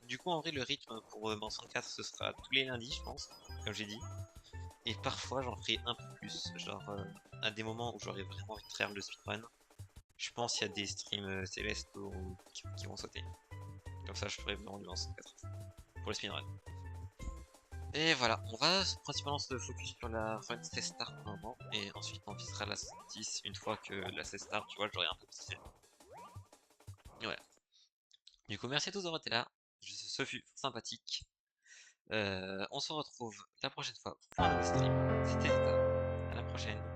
Du coup, en vrai, le rythme pour Mansion 4, ce sera tous les lundis, je pense, comme j'ai dit. Et parfois, j'en ferai un peu plus. Genre, à des moments où j'aurais vraiment envie de faire le speedrun. Je pense qu'il y a des streams célestes qui vont sauter. Comme ça, je ferai vraiment du Mansion 4 pour le speedrun. Et voilà, on va principalement se focus sur la run C-Star pour le moment, et ensuite on visera la 10 une fois que la C-Star, tu vois, j'aurai un peu de et voilà. Du coup, merci à tous d'avoir été là, ce fut sympathique. On se retrouve la prochaine fois pour un nouveau stream. C'était Zeta, à la prochaine.